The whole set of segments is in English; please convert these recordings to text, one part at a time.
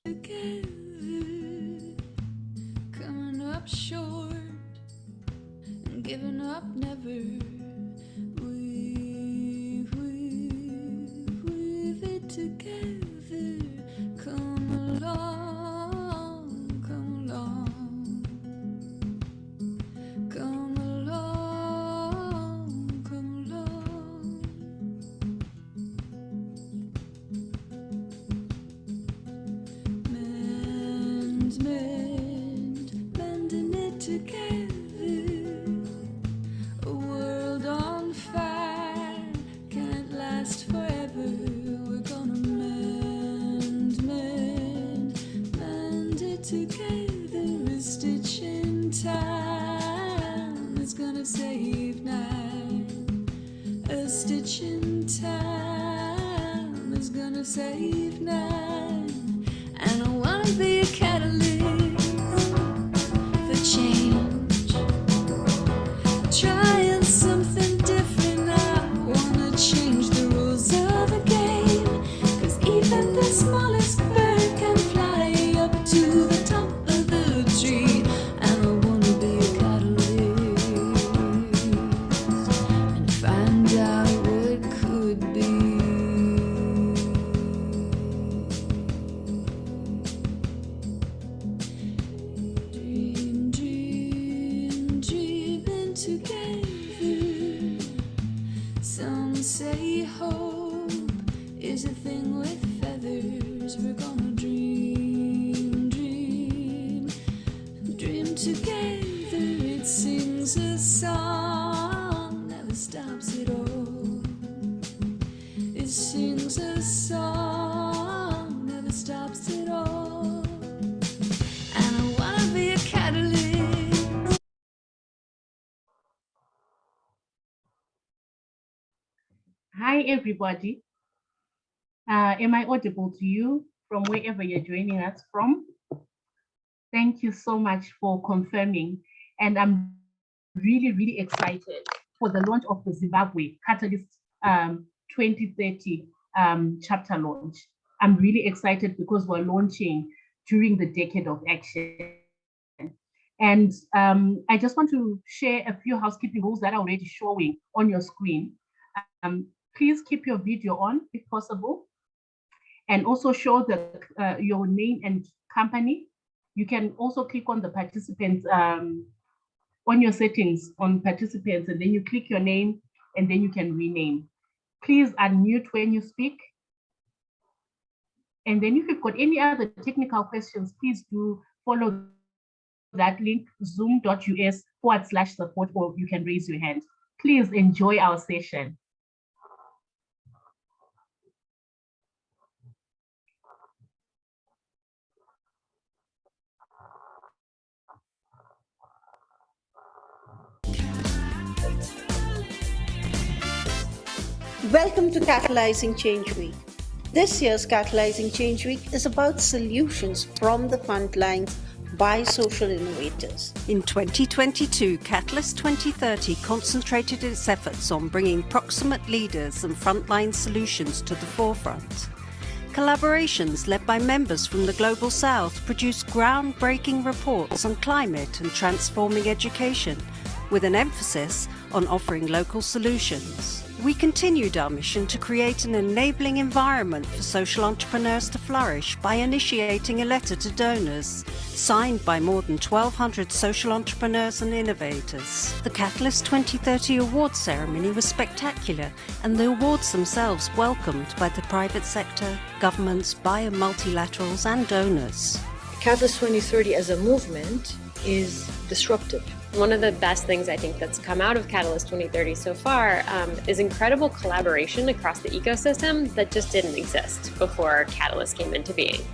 together, coming up short and giving up never. Weave it together. Come along, come along, come along, come along. Mending it together. A world on fire can't last forever. We're gonna mend it together. A stitch in time is gonna save nine. A stitch in time is gonna save nine. And I wanna be a catalyst for change. Trying something different. I wanna change the rules of the game. 'Cause even the smallest bird can fly up to the top of the tree. And I wanna be a catalyst and find out what could be. Dreaming together. Some say hope is a thing with feathers. We're gonna dream together. It sings a song, never stops at all. It sings a song, never stops at all. And I wanna be a catalyst. Hi, everybody. Am I audible to you from wherever you're joining us from? Thank you so much for confirming. And I'm really excited for the launch of the Zimbabwe Catalyst 2030 chapter launch. I'm really excited because we're launching during the Decade of Action. And I just want to share a few housekeeping rules that are already showing on your screen. Please keep your video on if possible, and also show your name and company. You can also click on the participants on your settings on participants, and then you click your name, and then you can rename. Please unmute when you speak. And then if you've got any other technical questions, please do follow that link, zoom.us/support, or you can raise your hand. Please enjoy our session. Welcome to Catalyzing Change Week. This year's Catalyzing Change Week is about solutions from the front lines by social innovators. In 2022, Catalyst 2030 concentrated its efforts on bringing proximate leaders and frontline solutions to the forefront. Collaborations led by members from the Global South produced groundbreaking reports on climate and transforming education, with an emphasis on offering local solutions. We continued our mission to create an enabling environment for social entrepreneurs to flourish by initiating a letter to donors, signed by more than 1,200 social entrepreneurs and innovators. The Catalyst 2030 awards ceremony was spectacular, and the awards themselves welcomed by the private sector, governments, bio multilaterals and donors. Catalyst 2030 as a movement is disruptive. One of the best things I think that's come out of Catalyst 2030 so far is incredible collaboration across the ecosystem that just didn't exist before Catalyst came into being.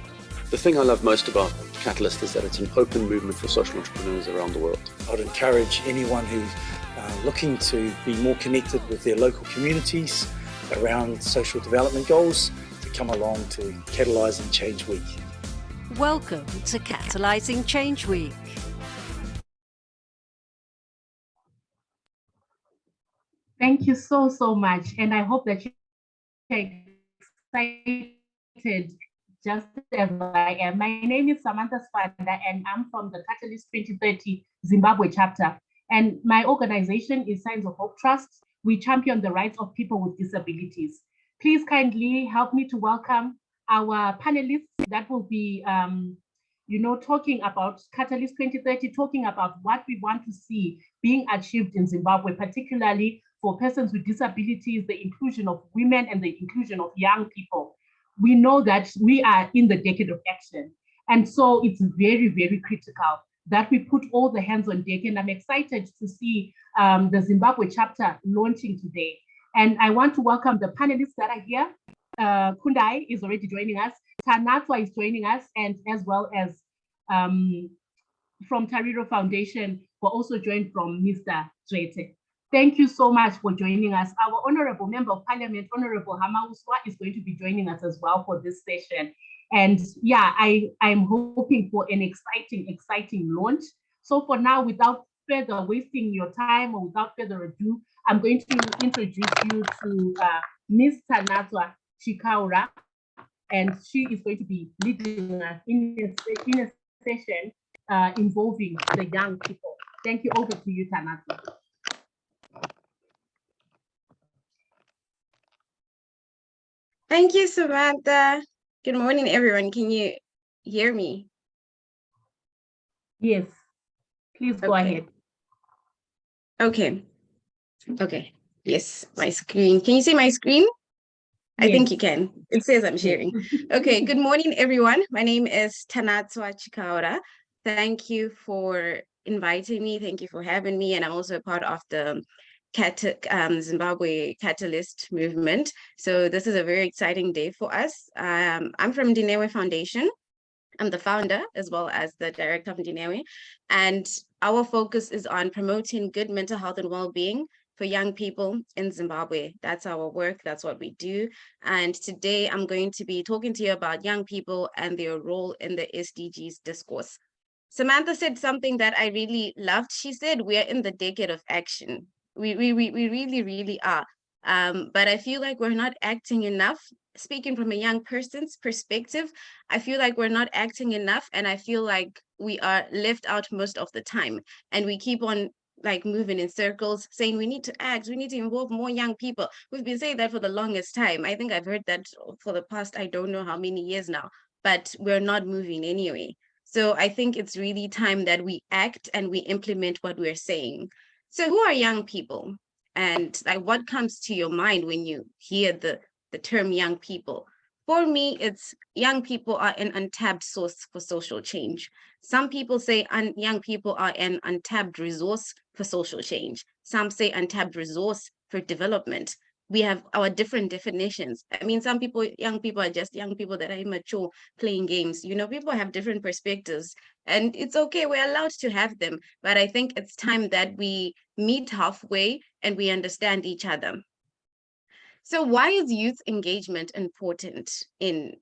The thing I love most about Catalyst is that it's an open movement for social entrepreneurs around the world. I'd encourage anyone who's looking to be more connected with their local communities around social development goals to come along to Catalyzing Change Week. Welcome to Catalyzing Change Week. Thank you so much. And I hope that you're excited just as I am. My name is Samantha Spanda, and I'm from the Catalyst 2030 Zimbabwe chapter. And my organization is Signs of Hope Trust. We champion the rights of people with disabilities. Please kindly help me to welcome our panelists that will be talking about Catalyst 2030, talking about what we want to see being achieved in Zimbabwe, particularly for persons with disabilities, the inclusion of women and the inclusion of young people. We know that we are in the decade of action. And so it's very, very critical that we put all the hands on deck. And I'm excited to see the Zimbabwe chapter launching today. And I want to welcome the panelists that are here. Kundai is already joining us. Tanatwa is joining us, and as well as from Tariro Foundation, we're also joined from Mr. Drete. Thank you so much for joining us. Our Honorable Member of Parliament, Honorable Hamauswa, is going to be joining us as well for this session. And yeah, I'm hoping for an exciting launch. So for now, without further wasting your time or without further ado, I'm going to introduce you to Ms. Tanatwa Chikaura, and she is going to be leading us in a session involving the young people. Thank you. Over to you, Tanatwa. Thank you, Samantha. Good morning, everyone. Can you hear me? Yes, please go ahead. Okay. Yes, my screen. Can you see my screen? Yes. I think you can. It says I'm sharing. Okay, good morning, everyone. My name is Tanatwa Chikaura. Thank you for inviting me. Thank you for having me. And I'm also a part of the Zimbabwe Catalyst movement. So this is a very exciting day for us. I'm from Dinewe Foundation. I'm the founder as well as the director of Dinewe. And our focus is on promoting good mental health and well-being for young people in Zimbabwe. That's our work, that's what we do. And today I'm going to be talking to you about young people and their role in the SDGs discourse. Samantha said something that I really loved. She said, we are in the decade of action. We really are. But I feel like we're not acting enough. Speaking from a young person's perspective, I feel like we're not acting enough, and I feel like we are left out most of the time. And we keep on like moving in circles, saying we need to act, we need to involve more young people. We've been saying that for the longest time. I think I've heard that for the past, I don't know how many years now, but we're not moving anyway. So I think it's really time that we act and we implement what we're saying. So who are young people? And like, what comes to your mind when you hear the term young people? For me, it's young people are an untapped source for social change. Some people say young people are an untapped resource for social change. Some say untapped resource for development. We have our different definitions. I mean, some people, young people are just young people that are immature playing games. You know, people have different perspectives, and it's okay, we're allowed to have them. But I think it's time that we meet halfway and we understand each other. So why is youth engagement important in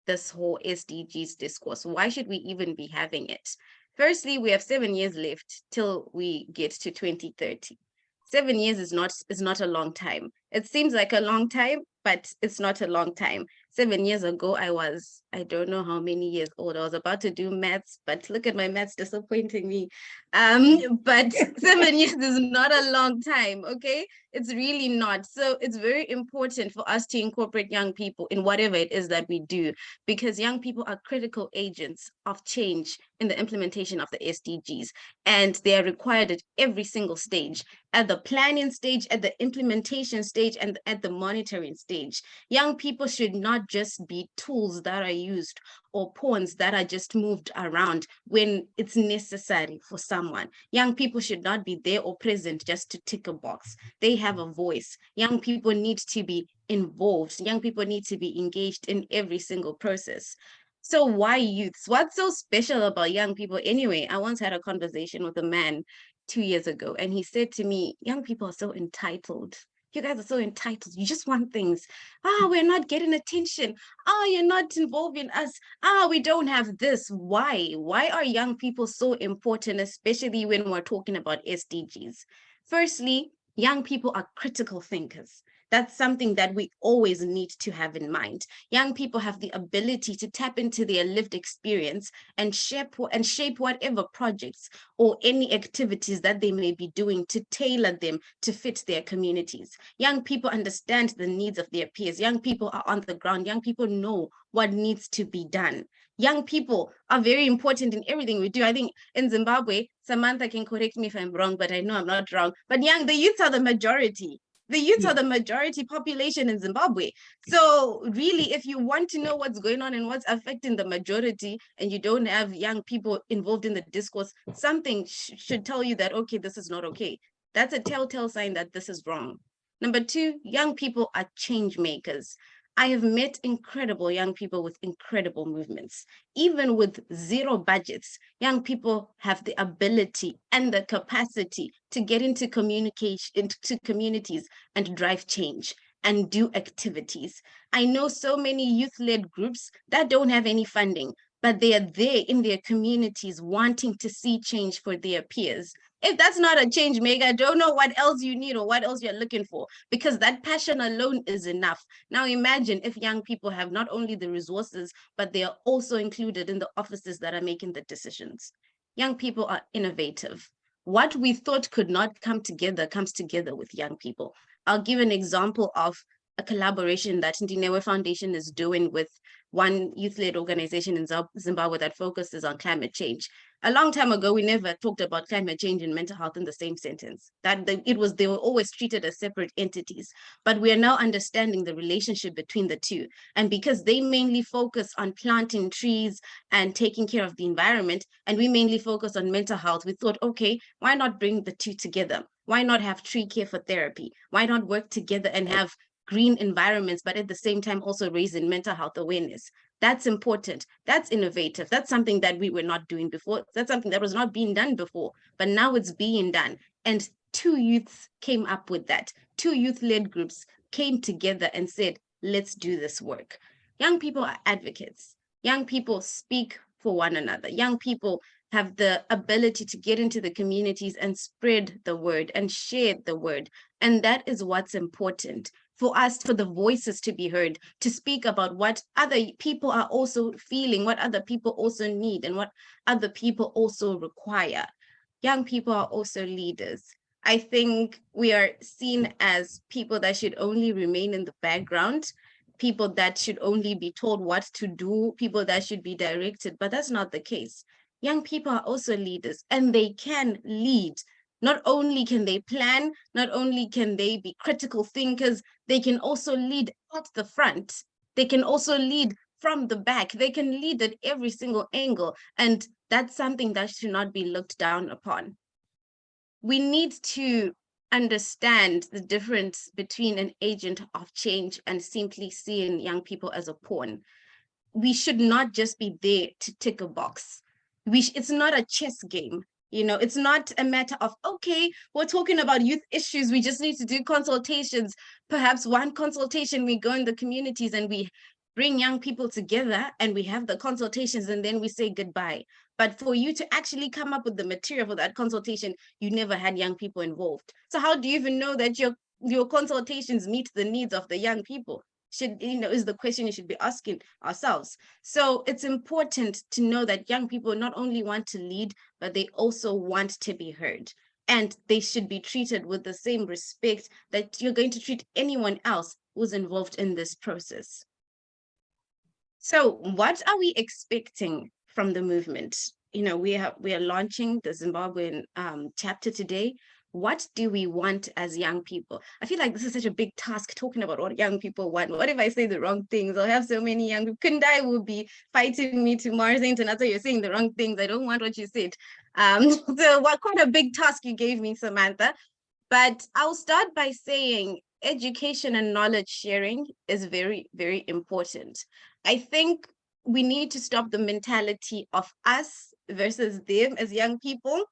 this whole SDGs discourse? Why should we even be having it? Firstly, we have 7 years left till we get to 2030. 7 years is not a long time. It seems like a long time, but it's not a long time. 7 years ago, I don't know how many years old. I was about to do maths, but look at my maths disappointing me. But 7 years is not a long time, okay? It's really not. So it's very important for us to incorporate young people in whatever it is that we do, because young people are critical agents of change in the implementation of the SDGs, and they are required at every single stage, at the planning stage, at the implementation stage, and at the monitoring stage. Young people should not just be tools that are used or pawns that are just moved around when it's necessary for someone. Young people should not be there or present just to tick a box. They have a voice. Young people need to be involved. Young people need to be engaged in every single process. So why youths? What's so special about young people anyway? I once had a conversation with a man 2 years ago, and he said to me, young people are so entitled. You guys are so entitled. You just want things. We're not getting attention. You're not involving us. We don't have this. Why? Why are young people so important, especially when we're talking about SDGs? Firstly, young people are critical thinkers. That's something that we always need to have in mind. Young people have the ability to tap into their lived experience and shape whatever projects or any activities that they may be doing to tailor them to fit their communities. Young people understand the needs of their peers. Young people are on the ground. Young people know what needs to be done. Young people are very important in everything we do. I think in Zimbabwe, Samantha can correct me if I'm wrong, but I know I'm not wrong. But the youth are the majority. The youth are the majority population in Zimbabwe. So really, if you want to know what's going on and what's affecting the majority, and you don't have young people involved in the discourse, something should tell you that, okay, this is not okay. That's a telltale sign that this is wrong. Number two, young people are change makers. I have met incredible young people with incredible movements. Even with zero budgets, young people have the ability and the capacity to get into communities and drive change and do activities. I know so many youth-led groups that don't have any funding, but they are there in their communities wanting to see change for their peers. If that's not a change maker, I don't know what else you need or what else you're looking for, because that passion alone is enough. Now imagine if young people have not only the resources, but they are also included in the offices that are making the decisions. Young people are innovative. What we thought could not come together comes together with young people. I'll give an example of a collaboration that Ndinewe Foundation is doing with one youth-led organization in Zimbabwe that focuses on climate change. A long time ago, we never talked about climate change and mental health in the same sentence. They were always treated as separate entities. But we are now understanding the relationship between the two. And because they mainly focus on planting trees and taking care of the environment, and we mainly focus on mental health, we thought, okay, why not bring the two together? Why not have tree care for therapy? Why not work together and have green environments, but at the same time also raising mental health awareness? That's important. That's innovative. That's something that we were not doing before. That's something that was not being done before, but now it's being done. And two youths came up with that. Two youth-led groups came together and said, let's do this work. Young people are advocates. Young people speak for one another. Young people have the ability to get into the communities and spread the word and share the word. And that is what's important for us, for the voices to be heard, to speak about what other people are also feeling, what other people also need, and what other people also require. Young people are also leaders. I think we are seen as people that should only remain in the background, people that should only be told what to do, people that should be directed, but that's not the case. Young people are also leaders, and they can lead. Not only can they plan, not only can they be critical thinkers, they can also lead at the front. They can also lead from the back. They can lead at every single angle. And that's something that should not be looked down upon. We need to understand the difference between an agent of change and simply seeing young people as a pawn. We should not just be there to tick a box. It's not a chess game. It's not a matter of, okay, we're talking about youth issues, we just need to do consultations. Perhaps one consultation, we go in the communities and we bring young people together and we have the consultations and then we say goodbye. But for you to actually come up with the material for that consultation, you never had young people involved. So how do you even know that your consultations meet the needs of the young people? Is the question you should be asking ourselves. So it's important to know that young people not only want to lead, but they also want to be heard. And they should be treated with the same respect that you're going to treat anyone else who's involved in this process. So what are we expecting from the movement? We are launching the Zimbabwean chapter today. What do we want as young people? I feel like this is such a big task talking about what young people want. What if I say the wrong things? I'll have so many young people. Kundai will be fighting me tomorrow saying, Tanata, you're saying the wrong things. I don't want what you said. So quite a big task you gave me, Samantha. But I'll start by saying education and knowledge sharing is very, very important. I think we need to stop the mentality of us versus them as young people,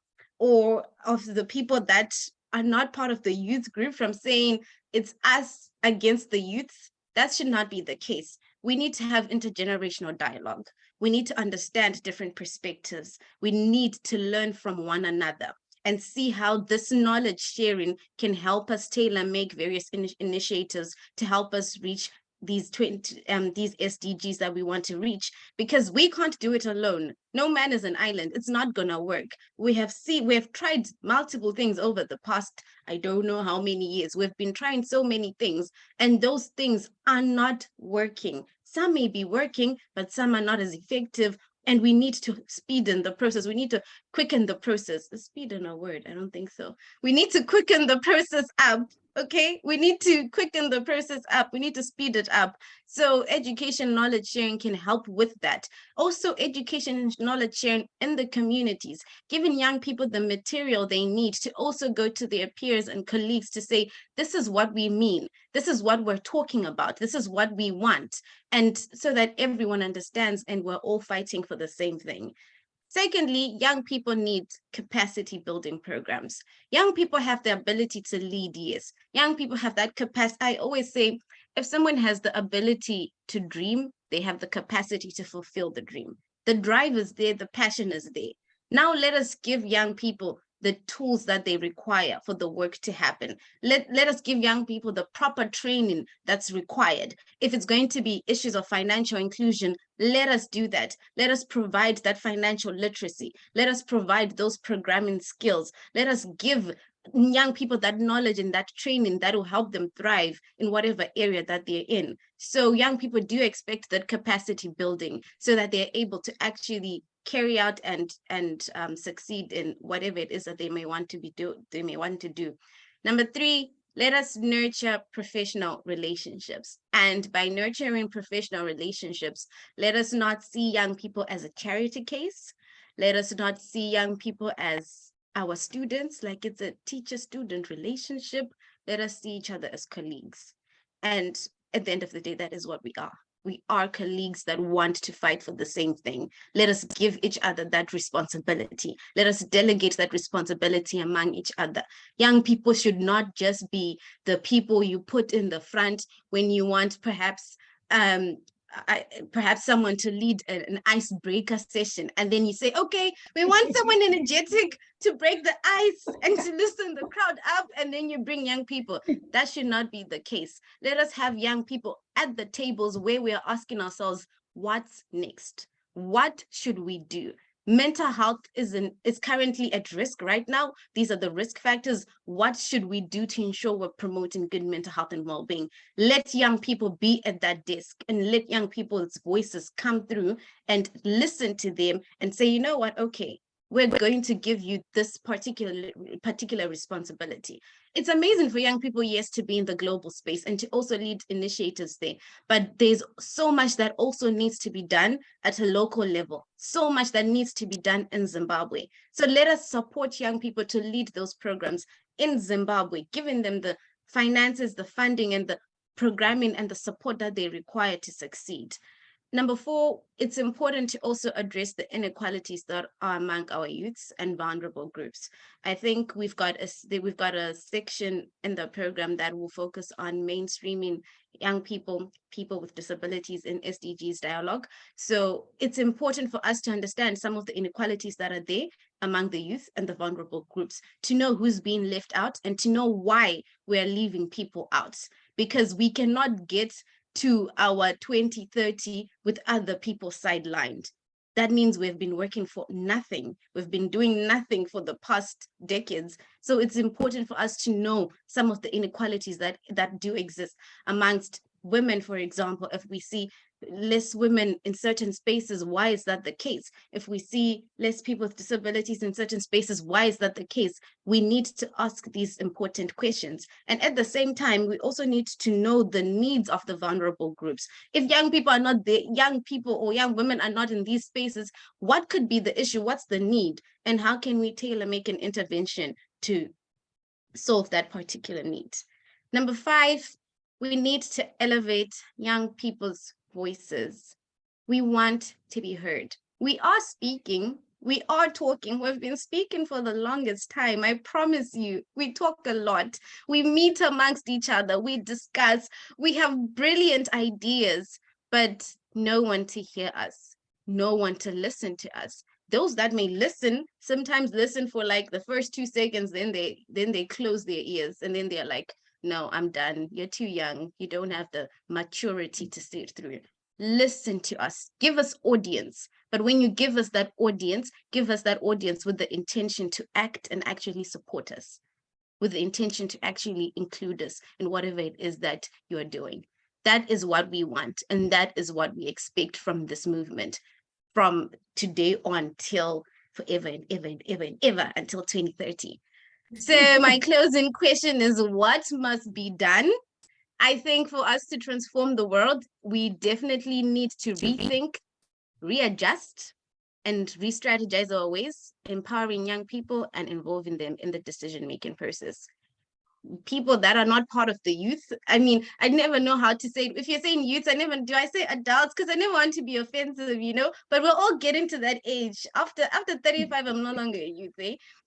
or of the people that are not part of the youth group, from saying it's us against the youths. That should not be the case. We need to have intergenerational dialogue. We need to understand different perspectives. We need to learn from one another. and see how this knowledge sharing can help us tailor make various initiatives to help us reach these these SDGs that we want to reach, because we can't do it alone. No man is an island. It's not gonna work. We have tried multiple things over the past, I don't know how many years. We've been trying so many things, and those things are not working. Some may be working, but some are not as effective. And we need to speed in the process. We need to quicken the process. Is speed in a word? I don't think so. We need to quicken the process up. Okay, we need to quicken the process up. We need to speed it up. So education, knowledge sharing can help with that. Also, education and knowledge sharing in the communities, giving young people the material they need to also go to their peers and colleagues to say, this is what we mean. This is what we're talking about. This is what we want. And so that everyone understands and we're all fighting for the same thing. Secondly, young people need capacity building programs. Young people have the ability to lead, yes. Young people have that capacity. I always say, if someone has the ability to dream, they have the capacity to fulfill the dream. The drive is there, the passion is there. Now let us give young people the tools that they require for the work to happen. Let us give young people the proper training that's required. If it's going to be issues of financial inclusion, let us do that. Let us provide that financial literacy. Let us provide those programming skills. Let us give young people that knowledge and that training that will help them thrive in whatever area that they're in. So young people do expect that capacity building so that they're able to actually carry out and succeed in whatever it is that they may want to do. Number 3, let us nurture professional relationships. And by nurturing professional relationships, let us not see young people as a charity case. Let us not see young people as our students, like it's a teacher-student relationship. Let us see each other as colleagues. And at the end of the day, that is what we are. We are colleagues that want to fight for the same thing. Let us give each other that responsibility. Let us delegate that responsibility among each other. Young people should not just be the people you put in the front when you want perhaps someone to lead an icebreaker session, and then you say, okay, we want someone energetic to break the ice and to loosen the crowd up, and then you bring young people. That should not be the case. Let us have young people at the tables where we are asking ourselves, what's next? What should we do? Mental health is currently at risk right now. These are the risk factors. What should we do to ensure we're promoting good mental health and well-being? Let young people be at that desk and let young people's voices come through and listen to them and say, you know what, okay, we're going to give you this particular responsibility. It's amazing for young people, yes, to be in the global space and to also lead initiatives there. But there's so much that also needs to be done at a local level, so much that needs to be done in Zimbabwe. So let us support young people to lead those programs in Zimbabwe, giving them the finances, the funding, and the programming and the support that they require to succeed. Number 4, it's important to also address the inequalities that are among our youths and vulnerable groups. I think we've got a section in the program that will focus on mainstreaming young people with disabilities in SDGs dialogue. So it's important for us to understand some of the inequalities that are there among the youth and the vulnerable groups, to know who's being left out and to know why we're leaving people out, because we cannot get to our 2030 with other people sidelined. That means we've been working for nothing. We've been doing nothing for the past decades. So it's important for us to know some of the inequalities that do exist amongst women, for example. If we see less women in certain spaces, why is that the case? If we see less people with disabilities in certain spaces, why is that the case? We need to ask these important questions. And at the same time, we also need to know the needs of the vulnerable groups. If young people are not there, young people or young women are not in these spaces, what could be the issue? What's the need? And how can we tailor make an intervention to solve that particular need? Number 5, we need to elevate young people's voices. We want to be heard. We are speaking, we are talking, we've been speaking for the longest time. I promise you, we talk a lot. We meet amongst each other, we discuss, we have brilliant ideas, but no one to hear us, no one to listen to us. those that may listen sometimes listen for like the first 2 seconds, then they close their ears, and then they're like, no, I'm done. You're too young. You don't have the maturity to see it through. Listen to us. Give us audience. But when you give us that audience with the intention to act and actually support us, with the intention to actually include us in whatever it is that you're doing. That is what we want. And that is what we expect from this movement, from today on till forever and ever and ever and ever until 2030. So my closing question is, what must be done? I think for us to transform the world, we definitely need to rethink, readjust, and re-strategize our ways, empowering young people and involving them in the decision-making process. People that are not part of the youth, I mean, I never know how to say it. If you're saying youth, do I say adults? Because I never want to be offensive, but we're all getting to that age. After 35, I'm no longer a youth,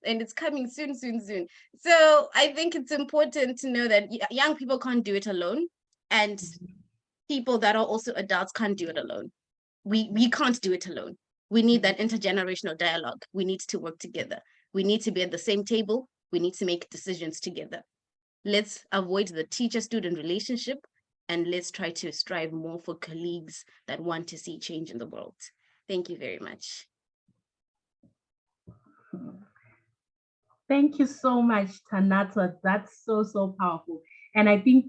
and it's coming soon. So I think it's important to know that young people can't do it alone, and people that are also adults can't do it alone. We can't do it alone. We need that intergenerational dialogue. We need to work together. We need to be at the same table. We need to make decisions together. Let's avoid the teacher-student relationship, and let's try to strive more for colleagues that want to see change in the world. Thank you very much. Thank you so much, Tanata. That's so powerful. And I think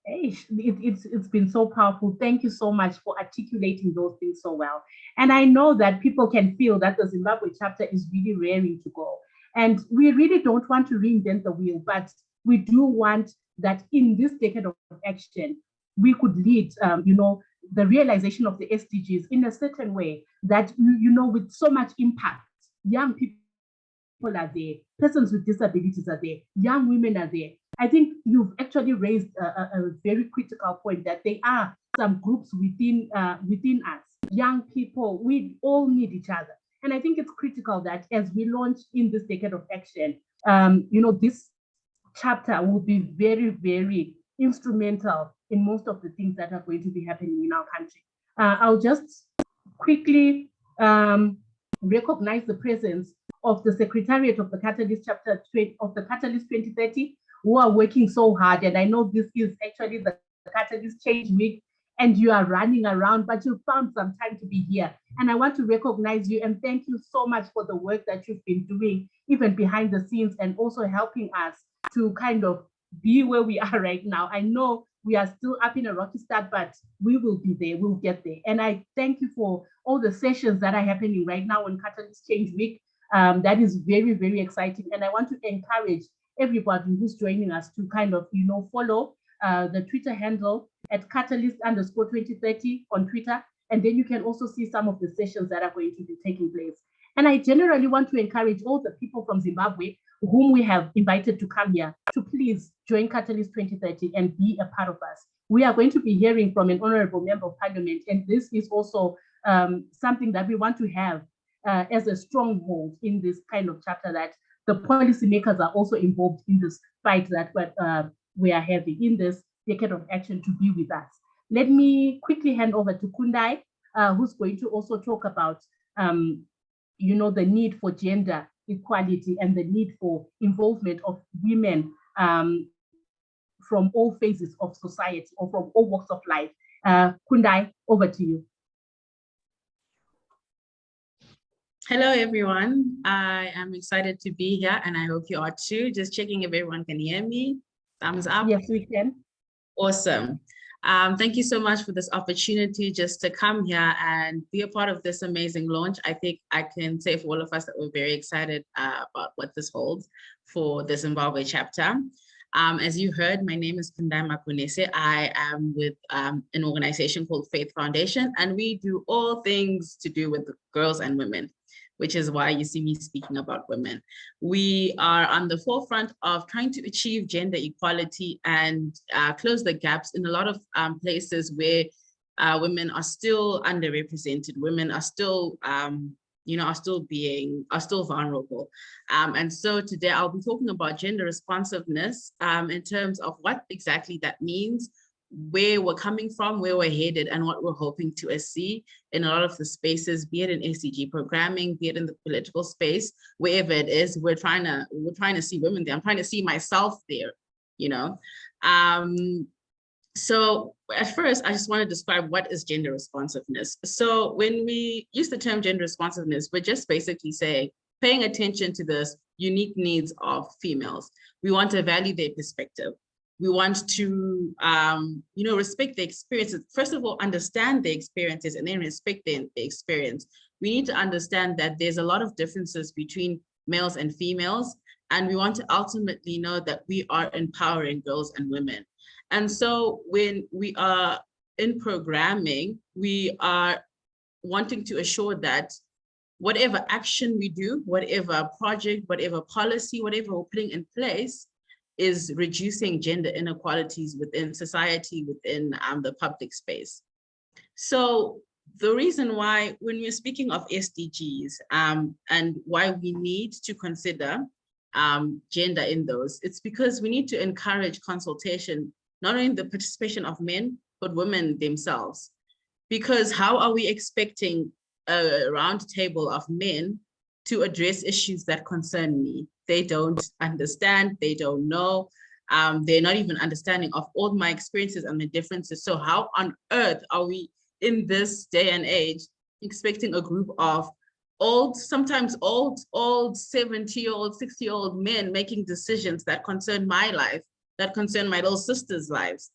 it's been so powerful. Thank you so much for articulating those things so well. And I know that people can feel that the Zimbabwe chapter is really raring to go. And we really don't want to reinvent the wheel, but we do want that in this decade of action, we could lead, the realization of the SDGs in a certain way that, with so much impact. Young people are there, persons with disabilities are there, young women are there. I think you've actually raised a very critical point, that there are some groups within us, young people. We all need each other. And I think it's critical that as we launch in this decade of action, this chapter will be very, very instrumental in most of the things that are going to be happening in our country. I'll just quickly recognize the presence of the Secretariat of the Catalyst chapter of the Catalyst 2030, who are working so hard. And I know this is actually the Catalyst Change Week, and you are running around, but you found some time to be here. And I want to recognize you and thank you so much for the work that you've been doing, even behind the scenes, and also helping us to kind of be where we are right now. I know we are still up in a rocky start, but we will be there, we'll get there. And I thank you for all the sessions that are happening right now on Catalyst Change Week. That is very, very exciting. And I want to encourage everybody who's joining us to kind of, follow the Twitter handle at Catalyst_2030 on Twitter. And then you can also see some of the sessions that are going to be taking place. And I generally want to encourage all the people from Zimbabwe whom we have invited to come here to please join Catalyst 2030 and be a part of us. We are going to be hearing from an honorable member of parliament, and this is also something that we want to have as a stronghold in this kind of chapter, that the policymakers are also involved in this fight that we are having in this decade of action to be with us. Let me quickly hand over to Kundai, who's going to also talk about the need for gender equality and the need for involvement of women from all phases of society or from all walks of life. Kundai, over to you. Hello, everyone. I am excited to be here, and I hope you are too. Just checking if everyone can hear me. Thumbs up. Yes, we can. Awesome. Thank you so much for this opportunity just to come here and be a part of this amazing launch. I think I can say for all of us that we're very excited about what this holds for the Zimbabwe chapter. As you heard, my name is Kundai Makunese. I am with an organization called Faith Foundation, and we do all things to do with girls and women, which is why you see me speaking about women. We are on the forefront of trying to achieve gender equality and close the gaps in a lot of places where women are still underrepresented. Women are still, are still vulnerable. And so today I'll be talking about gender responsiveness in terms of what exactly that means, where we're coming from, where we're headed, and what we're hoping to see in a lot of the spaces, be it in SDG programming, be it in the political space, wherever it is, we're trying to see women there. I'm trying to see myself there, you know. So at first, I just want to describe what is gender responsiveness. So when we use the term gender responsiveness, we're just basically saying, paying attention to the unique needs of females. We want to value their perspective. We want to, respect their experiences. First of all, understand their experiences and then respect their experience. We need to understand that there's a lot of differences between males and females, and we want to ultimately know that we are empowering girls and women. And so when we are in programming, we are wanting to assure that whatever action we do, whatever project, whatever policy, whatever we're putting in place is reducing gender inequalities within society, within the public space. So the reason why, when we're speaking of SDGs and why we need to consider gender in those, it's because we need to encourage consultation, not only the participation of men, but women themselves. Because how are we expecting a round table of men to address issues that concern me? They don't understand, they don't know, they're not even understanding of all my experiences and the differences. So how on earth are we in this day and age expecting a group of sometimes old 70-year-old, 60-year-old men making decisions that concern my life, that concern my little sister's lives?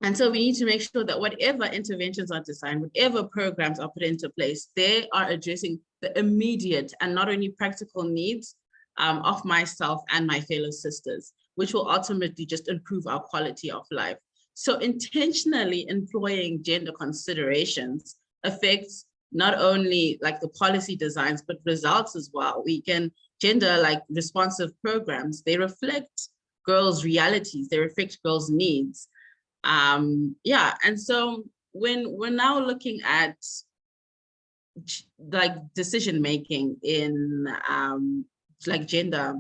And so we need to make sure that whatever interventions are designed, whatever programs are put into place, they are addressing the immediate and not only practical needs of myself and my fellow sisters, which will ultimately just improve our quality of life. So intentionally employing gender considerations affects not only like the policy designs, but results as well. We can gender like responsive programs, they reflect girls' realities, they reflect girls' needs. And so when we're now looking at like decision making in like gender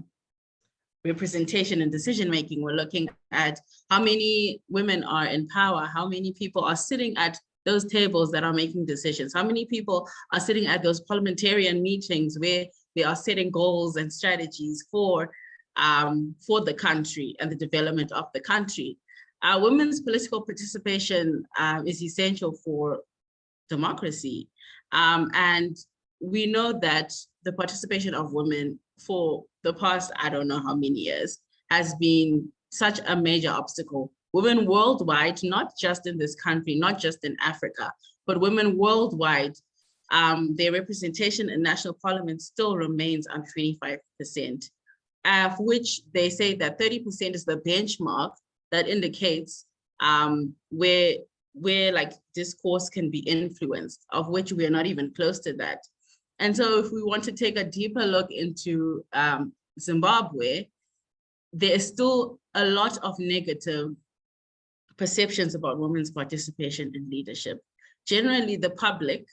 representation and decision making, we're looking at how many women are in power, how many people are sitting at those tables that are making decisions, how many people are sitting at those parliamentarian meetings where they are setting goals and strategies for the country and the development of the country. Women's political participation is essential for democracy. And we know that the participation of women for the past, I don't know how many years, has been such a major obstacle. Women worldwide, not just in this country, not just in Africa, but women worldwide, their representation in national parliament still remains on 25%, of which they say that 30% is the benchmark that indicates where like discourse can be influenced, of which we are not even close to that. And so if we want to take a deeper look into Zimbabwe, there is still a lot of negative perceptions about women's participation in leadership. Generally, the public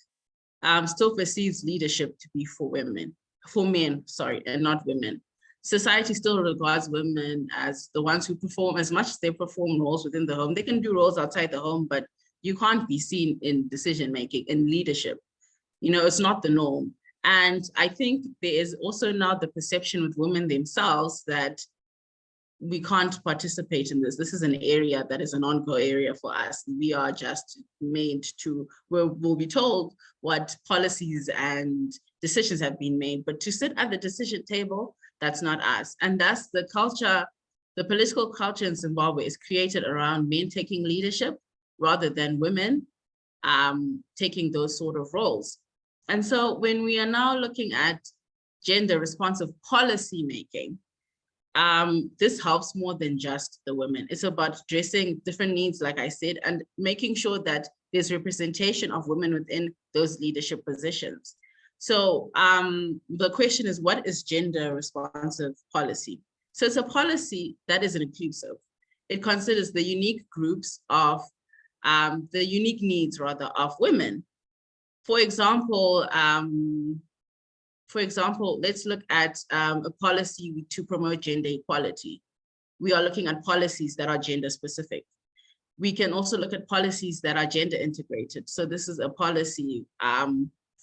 still perceives leadership to be for men, and not women. Society still regards women as the ones who perform, as much as they perform roles within the home. They can do roles outside the home, but you can't be seen in decision-making, in leadership. You know, it's not the norm. And I think there is also now the perception with women themselves that we can't participate in this. This is an area that is an ongoing area for us. We are just made to, we'll be told what policies and decisions have been made, but to sit at the decision table, that's not us. And that's the culture, the political culture in Zimbabwe is created around men taking leadership rather than women taking those sort of roles. And so when we are now looking at gender responsive policy making, this helps more than just the women. It's about addressing different needs, like I said, and making sure that there's representation of women within those leadership positions. So the question is, what is gender responsive policy? So it's a policy that is inclusive. It considers the unique groups of, the unique needs rather of women. For example, let's look at a policy to promote gender equality. We are looking at policies that are gender specific. We can also look at policies that are gender integrated. So this is a policy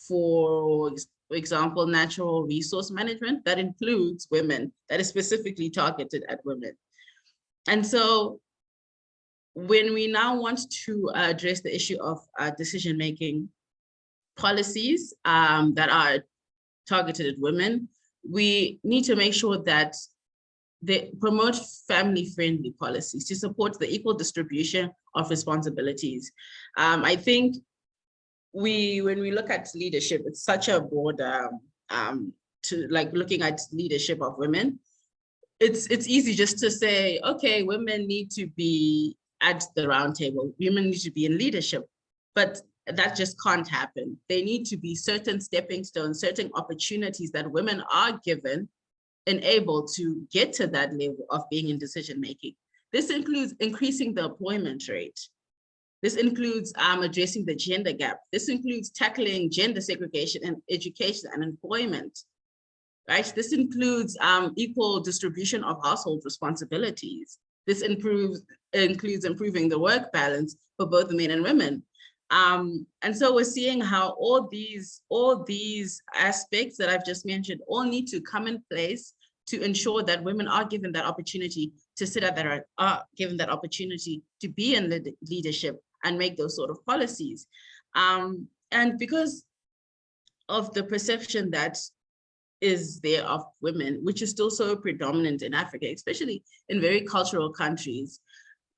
for example, natural resource management that includes women, that is specifically targeted at women. And so when we now want to address the issue of decision-making policies that are targeted at women, we need to make sure that they promote family-friendly policies to support the equal distribution of responsibilities. I think when we look at leadership, it's such a broad, to like looking at leadership of women, it's easy just to say, okay, women need to be at the round table, women need to be in leadership, but that just can't happen. There need to be certain stepping stones, certain opportunities that women are given and able to get to that level of being in decision-making. This includes increasing the employment rate. This includes addressing the gender gap. This includes tackling gender segregation in education and employment, right? This includes equal distribution of household responsibilities. This includes improving the work balance for both men and women. And so we're seeing how all these aspects that I've just mentioned all need to come in place to ensure that women are given that opportunity to sit at that, are given that opportunity to be in leadership and make those sort of policies. And because of the perception that is there of women, which is still so predominant in Africa, especially in very cultural countries,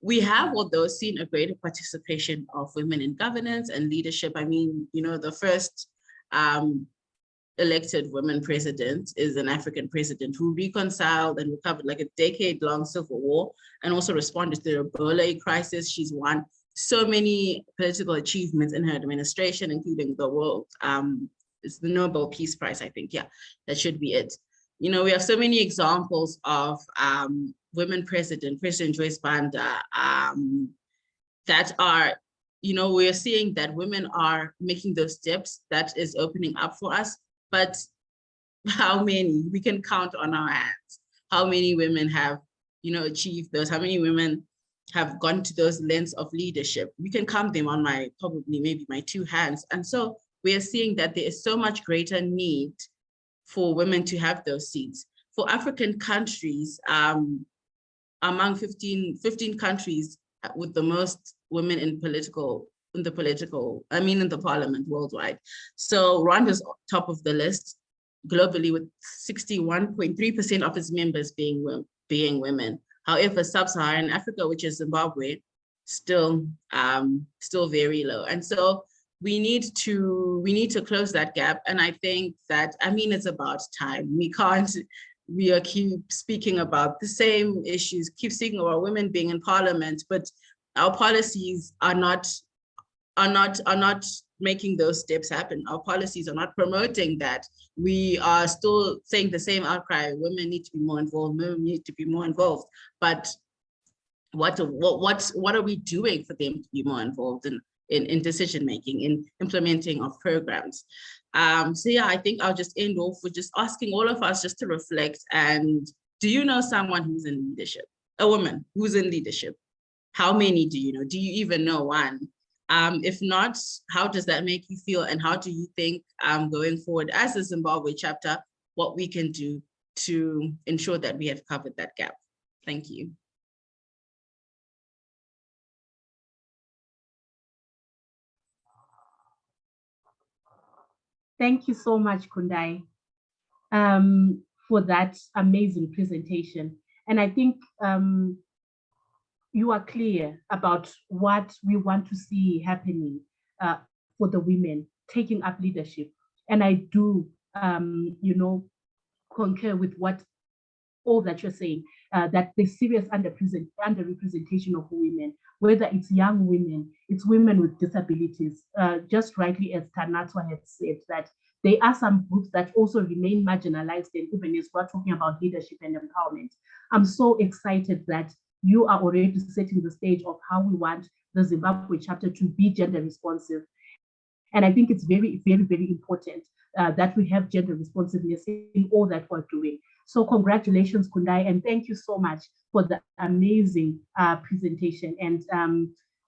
we have, although, seen a greater participation of women in governance and leadership. I mean, you know, the first elected woman president is an African president who reconciled and recovered like a decade-long civil war and also responded to the Ebola crisis. She's won so many political achievements in her administration, including the world, it's the Nobel Peace Prize, I think, yeah, that should be it. You know, we have so many examples of women President Joyce Banda, that are, you know, we're seeing that women are making those steps that is opening up for us, but how many? We can count on our hands. How many women have, you know, achieved those? How many women have gone to those lengths of leadership? We can count them on maybe my two hands. And so we are seeing that there is so much greater need for women to have those seats. For African countries, among 15 countries with the most women in the parliament worldwide. So Rwanda's top of the list globally with 61.3% of its members being women. However, sub-Saharan Africa, which is Zimbabwe, still very low. And so we need to close that gap. And I think that, I mean, it's about time. We keep speaking about the same issues, keep speaking about women being in parliament, but our policies are not making those steps happen. Our policies are not promoting that. We are still saying the same outcry. Women need to be more involved. Women need to be more involved. But what are we doing for them to be more involved in decision making, in implementing of programs? So yeah, I think I'll just end off with just asking all of us just to reflect. And do you know someone who's in leadership? A woman who's in leadership? How many do you know? Do you even know one? If not, how does that make you feel? And how do you think going forward as a Zimbabwe chapter, what we can do to ensure that we have covered that gap? Thank you. Thank you so much, Kundai, for that amazing presentation. And I think you are clear about what we want to see happening for the women taking up leadership. And I do, concur with all that you're saying, that the serious underrepresentation of women, whether it's young women, it's women with disabilities, just rightly as Tanatwa had said, that there are some groups that also remain marginalized, and even as we're talking about leadership and empowerment. I'm so excited that you are already setting the stage of how we want the Zimbabwe chapter to be gender responsive. And I think it's very, very, very important that we have gender responsiveness in all that we're doing. So congratulations, Kundai, and thank you so much for the amazing presentation. And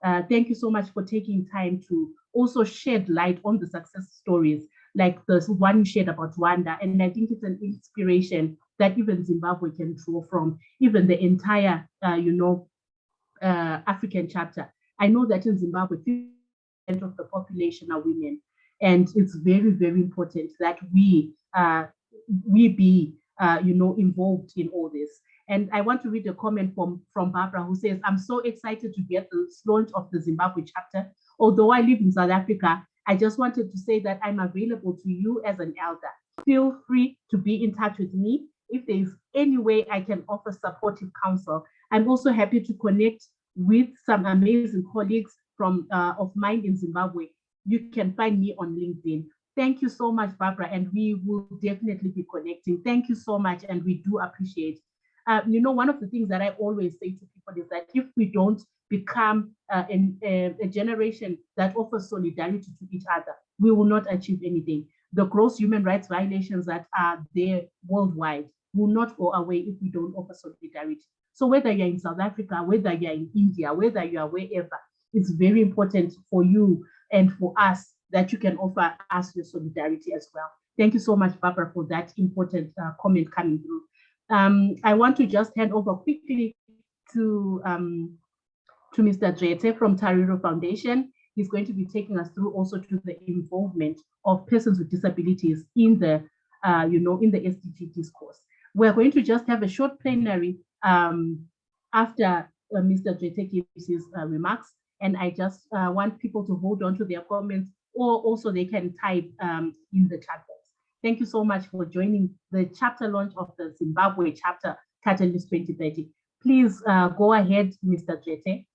Thank you so much for taking time to also shed light on the success stories, like the one you shared about Rwanda. And I think it's an inspiration that even Zimbabwe can draw from, even the entire, African chapter. I know that in Zimbabwe, 50% of the population are women, and it's very, very important that we be, involved in all this. And I want to read a comment from Barbara, who says, "I'm so excited to be at the launch of the Zimbabwe chapter. Although I live in South Africa, I just wanted to say that I'm available to you as an elder. Feel free to be in touch with me if there is any way I can offer supportive counsel. I'm also happy to connect with some amazing colleagues of mine in Zimbabwe. You can find me on LinkedIn." Thank you so much, Barbara, and we will definitely be connecting. Thank you so much, and we do appreciate. One of the things that I always say to people is that if we don't become a generation that offers solidarity to each other, we will not achieve anything. The gross human rights violations that are there worldwide will not go away if we don't offer solidarity. So whether you're in South Africa, whether you're in India, whether you are wherever, it's very important for you and for us that you can offer us your solidarity as well. Thank you so much, Barbara, for that important comment coming through. I want to just hand over quickly to Mr. Drete from Tariro Foundation. He's going to be taking us through also to the involvement of persons with disabilities in the, in the SDG discourse. We're going to just have a short plenary after Mr. Drete gives his remarks, and I just want people to hold on to their comments, or also they can type in the chat box. Thank you so much for joining the chapter launch of the Zimbabwe chapter, Catalyst 2030. Please go ahead, Mr. Drete.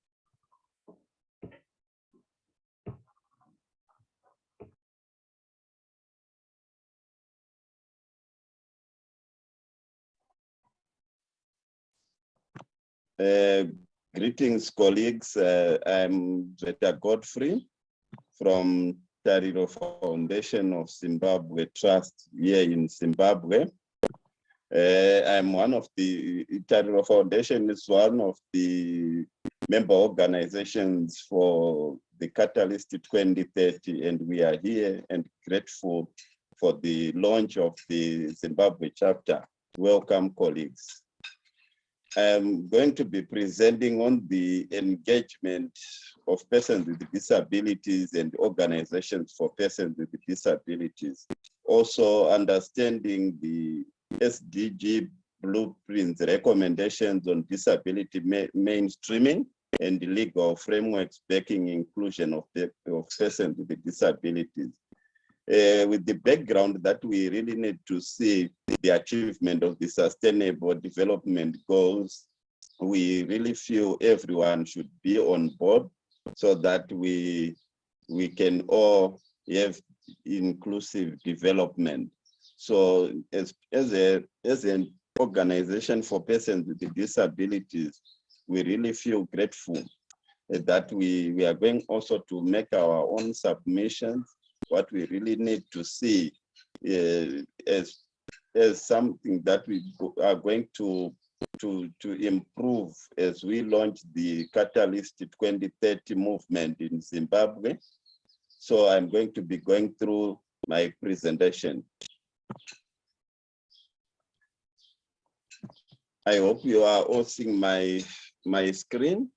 Greetings, colleagues. I'm Drete Godfrey from Tariro Foundation of Zimbabwe Trust here in Zimbabwe. I'm one of the Tariro Foundation is one of the member organizations for the Catalyst 2030, and we are here and grateful for the launch of the Zimbabwe chapter. Welcome, colleagues. I'm going to be presenting on the engagement of persons with disabilities and organizations for persons with disabilities. Also understanding the SDG blueprints, recommendations on disability mainstreaming, and the legal frameworks backing inclusion of persons with disabilities. With the background that we really need to see the achievement of the Sustainable Development Goals, we really feel everyone should be on board so that we can all have inclusive development. So as an organization for persons with disabilities, we really feel grateful that we are going also to make our own submissions. What we really need to see as something that we are going to improve as we launch the Catalyst 2030 movement in Zimbabwe. So I'm going to be going through my presentation. I hope you are all seeing my screen.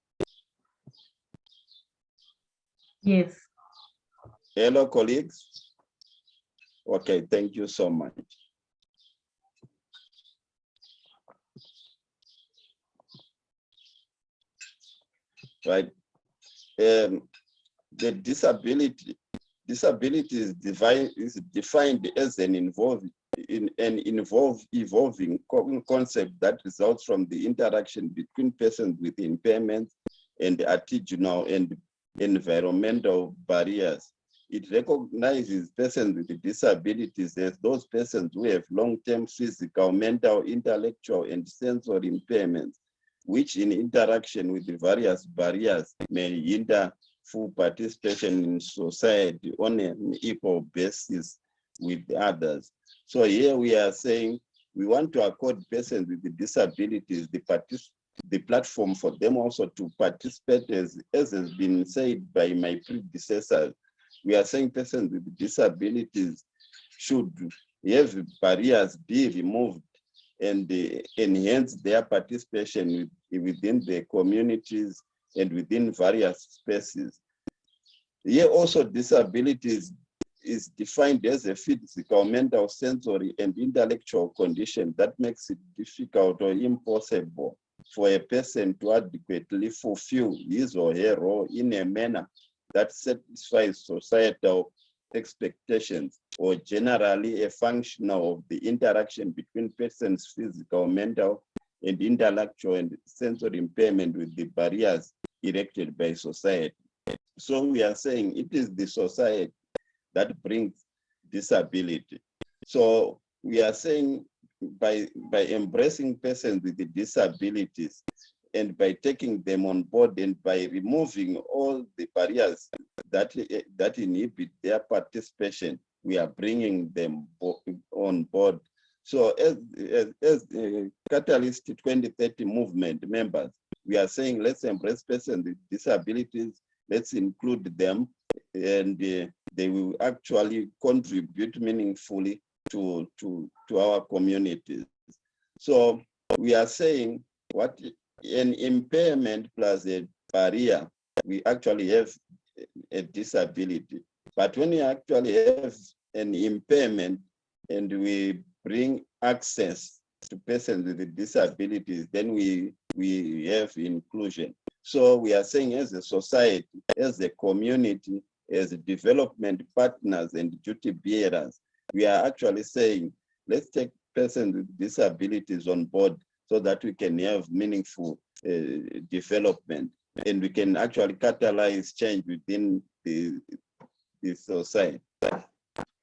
Yes. Hello, colleagues. Okay, thank you so much. Right. The disability is defined as an evolving concept that results from the interaction between persons with impairments and attitudinal and environmental barriers. It recognizes persons with disabilities as those persons who have long-term physical, mental, intellectual, and sensory impairments, which in interaction with the various barriers may hinder full participation in society on an equal basis with others. So here we are saying we want to accord persons with disabilities the the platform for them also to participate, as has been said by my predecessors. We are saying persons with disabilities should have barriers be removed and enhance their participation within the communities and within various spaces. Here also disabilities is defined as a physical, mental, sensory, and intellectual condition that makes it difficult or impossible for a person to adequately fulfill his or her role in a manner that satisfies societal expectations, or generally a function of the interaction between persons' physical, mental, and intellectual and sensory impairment with the barriers erected by society. So we are saying it is the society that brings disability. So we are saying by embracing persons with disabilities and by taking them on board and by removing all the barriers that inhibit their participation, we are bringing them on board. So as the Catalyst 2030 movement members, we are saying let's embrace persons with disabilities, let's include them, and they will actually contribute meaningfully to our communities. So we are saying what an impairment plus a barrier, we actually have a disability. But when you actually have an impairment and we bring access to persons with disabilities, then we have inclusion. So we are saying as a society, as a community, as development partners and duty bearers, we are actually saying, let's take persons with disabilities on board so that we can have meaningful development and we can actually catalyze change within the society.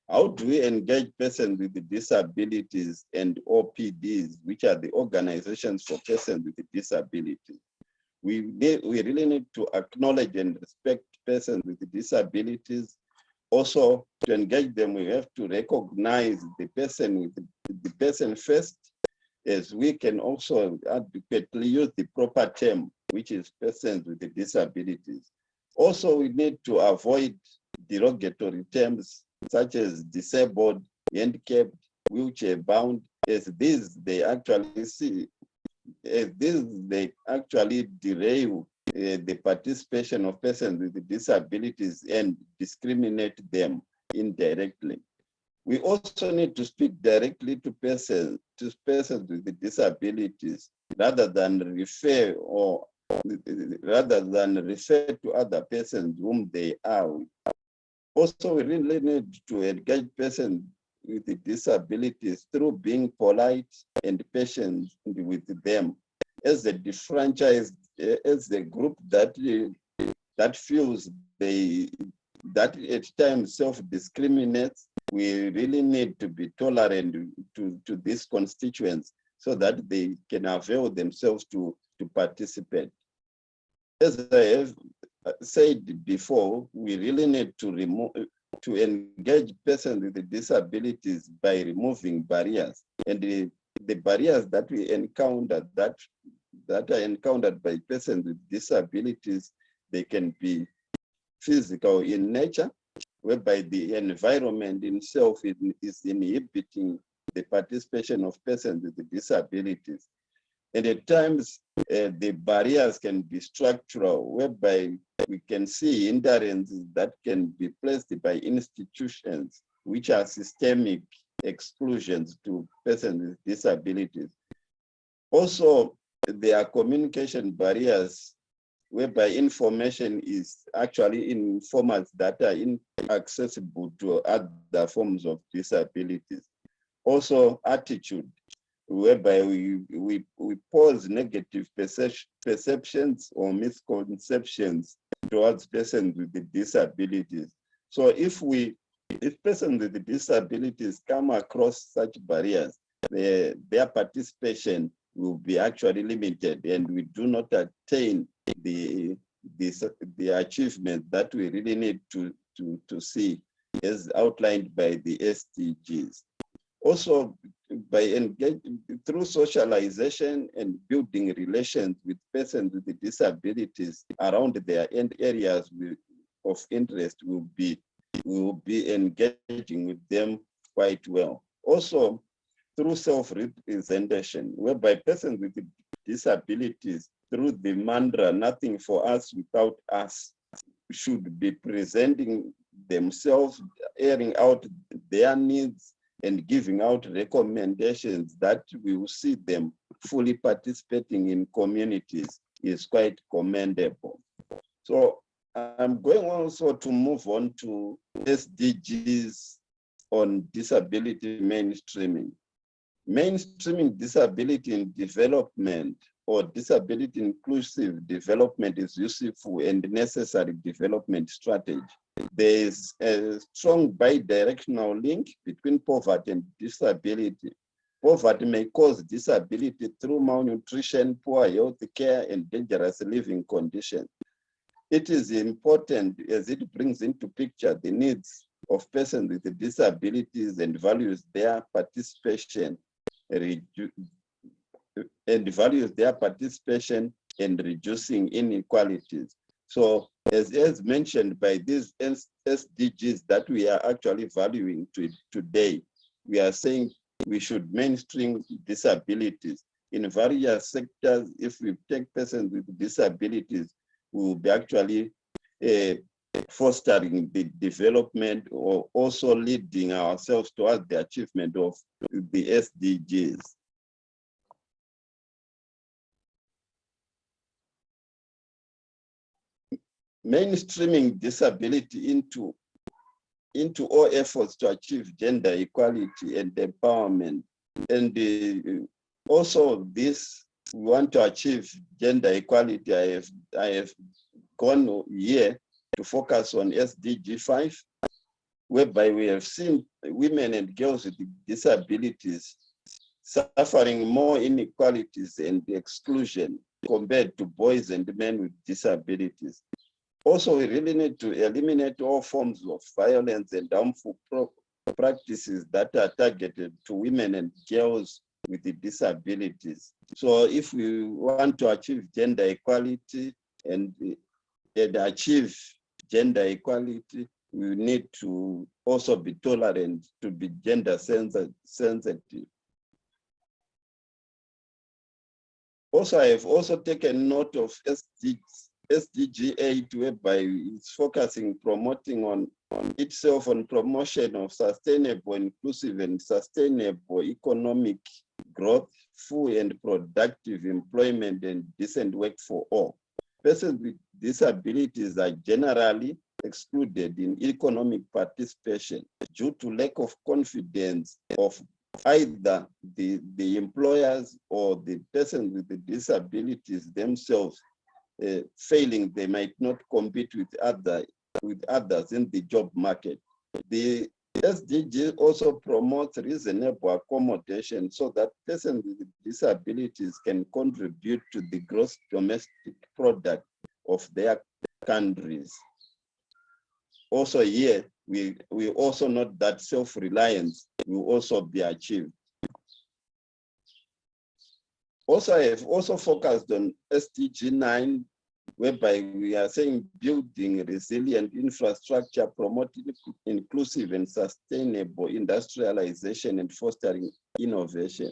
How do we engage persons with disabilities and OPDs, which are the organizations for persons with disabilities? We really need to acknowledge and respect persons with disabilities. Also, to engage them, we have to recognize the person first, as we can also adequately use the proper term, which is persons with disabilities. Also, we need to avoid derogatory terms such as disabled, handicapped, wheelchair bound, as these they actually derail the participation of persons with disabilities and discriminate them indirectly. We also need to speak directly to persons with disabilities rather than refer to other persons whom they are with. Also, we really need to engage persons with disabilities through being polite and patient with them as a defranchised, as a group that feels that at times self-discriminates. We really need to be tolerant to these constituents so that they can avail themselves to participate. As I have said before, we really need to engage persons with disabilities by removing barriers, and the barriers that we encounter that are encountered by persons with disabilities, they can be physical in nature, whereby the environment itself is inhibiting the participation of persons with disabilities. And at times, the barriers can be structural, whereby we can see hindrances that can be placed by institutions, which are systemic exclusions to persons with disabilities. Also, there are communication barriers, whereby information is actually in formats that are inaccessible to other forms of disabilities. Also, attitude, whereby we pose negative perceptions or misconceptions towards persons with disabilities. So if persons with disabilities come across such barriers, their participation will be actually limited, and we do not attain the achievement that we really need to see as outlined by the SDGs. Also, by engaging through socialization and building relations with persons with disabilities around their end areas of interest, we will be engaging with them quite well. Also, through self-representation, whereby persons with disabilities, through the mantra, nothing for us without us, should be presenting themselves, airing out their needs, and giving out recommendations that we will see them fully participating in communities is quite commendable. So I'm going also to move on to SDGs on disability mainstreaming. Mainstreaming disability in development or disability inclusive development is useful and necessary development strategy. There is a strong bi-directional link between poverty and disability. Poverty may cause disability through malnutrition, poor health care, and dangerous living conditions. It is important as it brings into picture the needs of persons with disabilities and values their participation in reducing inequalities. So as mentioned by these SDGs that we are actually valuing today, we are saying we should mainstream disabilities in various sectors. If we take persons with disabilities, we will be actually fostering the development or also leading ourselves towards the achievement of the SDGs. Mainstreaming disability into all efforts to achieve gender equality and empowerment. And also this, we want to achieve gender equality. I have gone here to focus on SDG 5, whereby we have seen women and girls with disabilities suffering more inequalities and exclusion compared to boys and men with disabilities. Also, we really need to eliminate all forms of violence and harmful practices that are targeted to women and girls with disabilities. So if we want to achieve gender equality and achieve gender equality, we need to also be tolerant, to be gender sensitive. Also, I have also taken note of SDG 8, whereby it's focusing, promoting on itself on promotion of sustainable, inclusive, and sustainable economic growth, full and productive employment, and decent work for all. Persons with disabilities are generally excluded in economic participation due to lack of confidence of either the employers or the persons with the disabilities themselves. Failing, they might not compete with others in the job market. The SDG also promotes reasonable accommodation so that persons with disabilities can contribute to the gross domestic product of their countries. Also here, we also note that self-reliance will also be achieved. Also, I have also focused on SDG 9, whereby we are saying building resilient infrastructure, promoting inclusive and sustainable industrialization, and fostering innovation.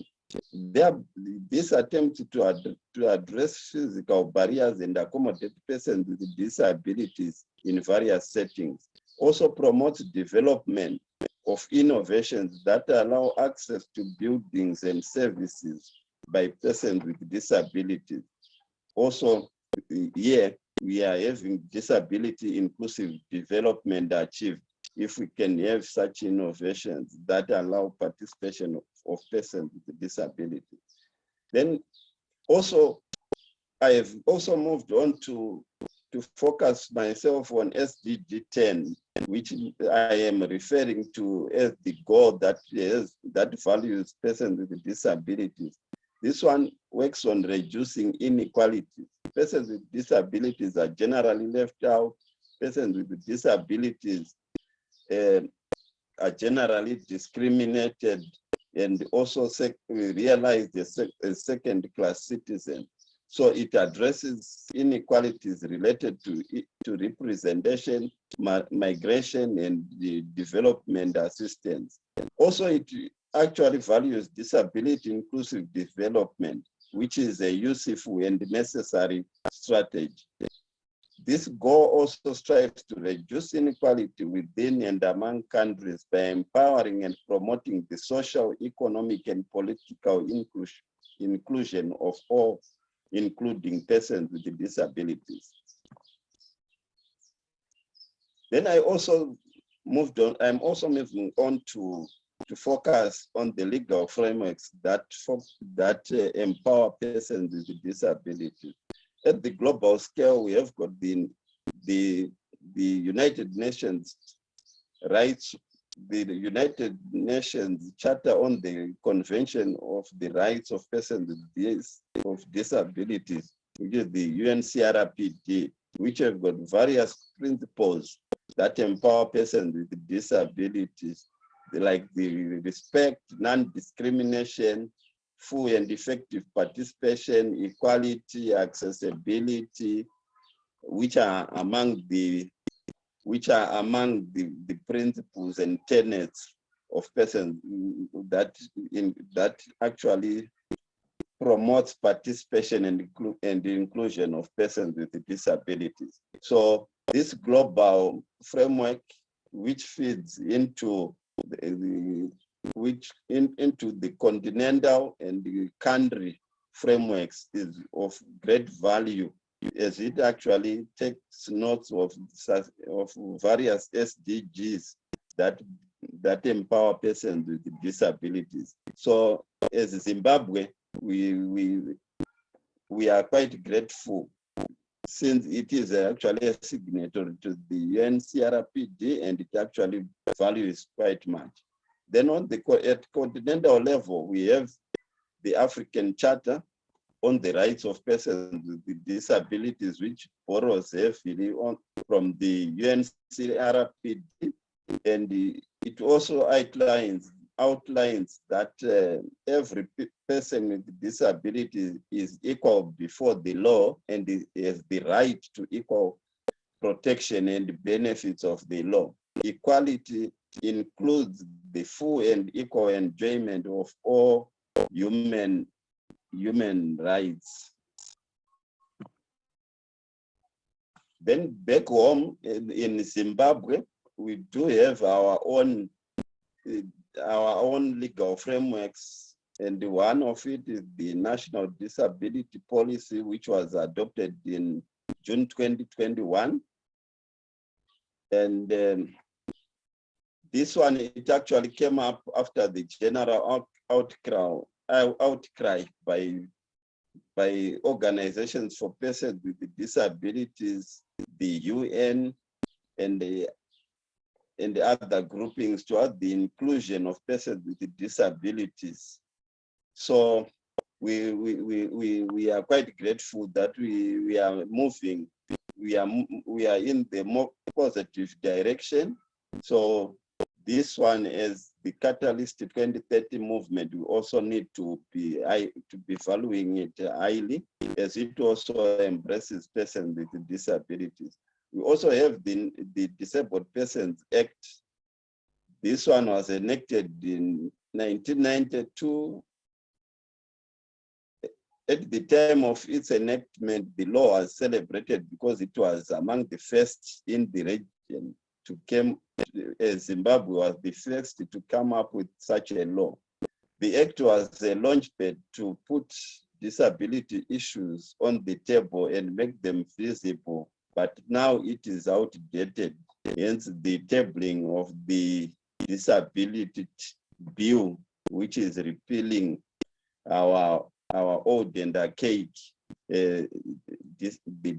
This attempt to address physical barriers and accommodate persons with disabilities in various settings also promotes development of innovations that allow access to buildings and services by persons with disabilities. Also, here we are having disability inclusive development achieved if we can have such innovations that allow participation of persons with disabilities. Then also, I have also moved on to focus myself on SDG 10, which I am referring to as the goal that values persons with disabilities. This one works on reducing inequalities. Persons with disabilities are generally left out. Persons with disabilities are generally discriminated and also realized a second-class citizen. So it addresses inequalities related to representation, migration, and the development assistance. Also, it actually values disability inclusive development, which is a useful and necessary strategy. This goal also strives to reduce inequality within and among countries by empowering and promoting the social, economic, and political inclusion of all, including persons with disabilities. Then I'm also moving on to focus on the legal frameworks that empower persons with disabilities. At the global scale, we have got the United Nations rights, the United Nations Charter on the Convention of the Rights of Persons with Disabilities, which is the UNCRPD, which have got various principles that empower persons with disabilities, like the respect, non-discrimination, full and effective participation, equality, accessibility, which are among the principles and tenets of persons that actually promotes participation and the inclusion of persons with disabilities. So this global framework, which feeds into into the continental and the country frameworks, is of great value, as it actually takes notes of various SDGs that empower persons with disabilities. So as Zimbabwe, we are quite grateful, since it is actually a signatory to the UNCRPD, and it actually values quite much. Then at continental level, we have the African Charter on the Rights of Persons with Disabilities, which borrows heavily from the UNCRPD, and it also outlines that every person with disability is equal before the law and has the right to equal protection and benefits of the law. Equality includes the full and equal enjoyment of all human rights. Then back home in Zimbabwe, we do have our own legal frameworks, and one of it is the National Disability Policy, which was adopted in June 2021. And this one, it actually came up after the general outcry by organizations for persons with disabilities, the UN, and the other groupings toward the inclusion of persons with disabilities. So we are quite grateful that we are moving. We are in the more positive direction. So this one, as the Catalyst 2030 movement, we also need to be valuing it highly, as it also embraces persons with disabilities. We also have the Disabled Persons Act. This one was enacted in 1992. At the time of its enactment, the law was celebrated because it was among the first in the region to come. Zimbabwe was the first to come up with such a law. The act was a launchpad to put disability issues on the table and make them visible, but now it is outdated. Hence the tabling of the disability bill, which is repealing our old and archaic the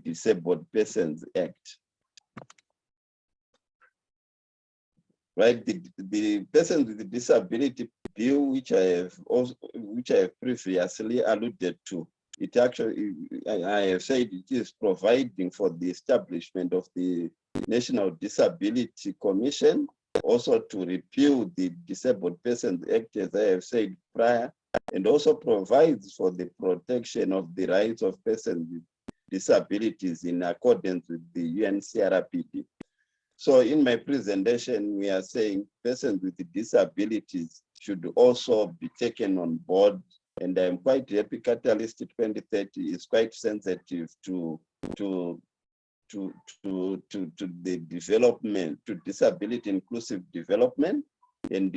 Disabled Persons Act. Right, the Persons with Disability Bill, which I have previously alluded to, it actually, I have said, it is providing for the establishment of the National Disability Commission also to repeal the Disabled Persons Act, as I have said prior, and also provides for the protection of the rights of persons with disabilities in accordance with the UNCRPD. So in my presentation, we are saying persons with disabilities should also be taken on board. And I'm quite happy Catalyst 2030 is quite sensitive to the development, to disability inclusive development. And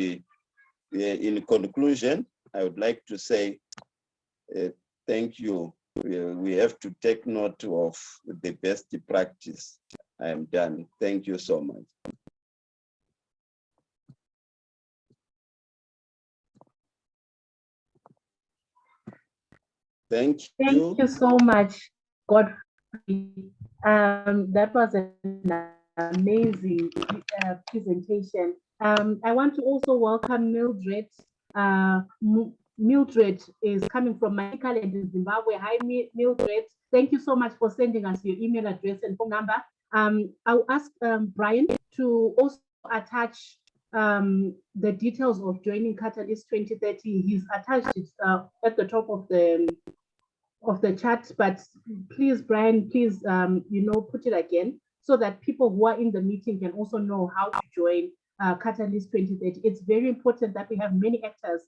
in conclusion, I would like to say thank you. We have to take note of the best practice. I am done. Thank you so much. Thank you. Thank you so much, Godfrey. That was an amazing presentation. I want to also welcome Mildred. Mildred is coming from Manicaland in Zimbabwe. Hi, Mildred. Thank you so much for sending us your email address and phone number. I'll ask Brian to also attach the details of joining Catalyst 2030. He's attached it at the top of the chat, but please, Brian, please, put it again so that people who are in the meeting can also know how to join Catalyst 2030. It's very important that we have many actors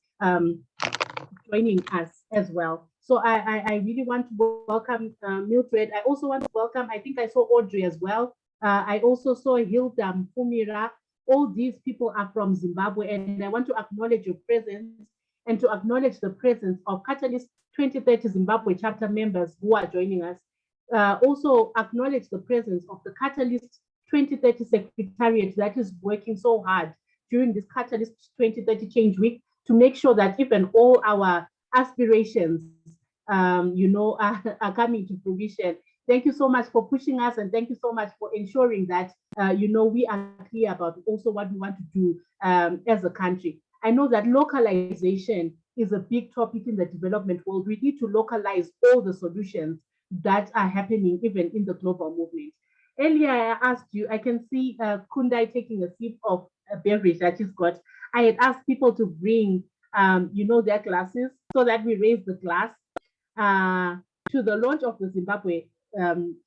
joining us as well. So I really want to welcome Mildred. I also want to welcome, I think I saw Audrey as well. I also saw Hilda Mfumira. All these people are from Zimbabwe, and I want to acknowledge your presence and to acknowledge the presence of Catalyst 2030 Zimbabwe chapter members who are joining us. Also acknowledge the presence of the Catalyst 2030 Secretariat that is working so hard during this Catalyst 2030 Change Week to make sure that even all our aspirations, are coming to fruition. Thank you so much for pushing us, and thank you so much for ensuring that, we are clear about also what we want to do as a country. I know that localization is a big topic in the development world. We need to localize all the solutions that are happening even in the global movement. Earlier, I asked you, I can see Kundai taking a sip of a beverage that he's got. I had asked people to bring, their glasses so that we raise the glass to the launch of the Zimbabwe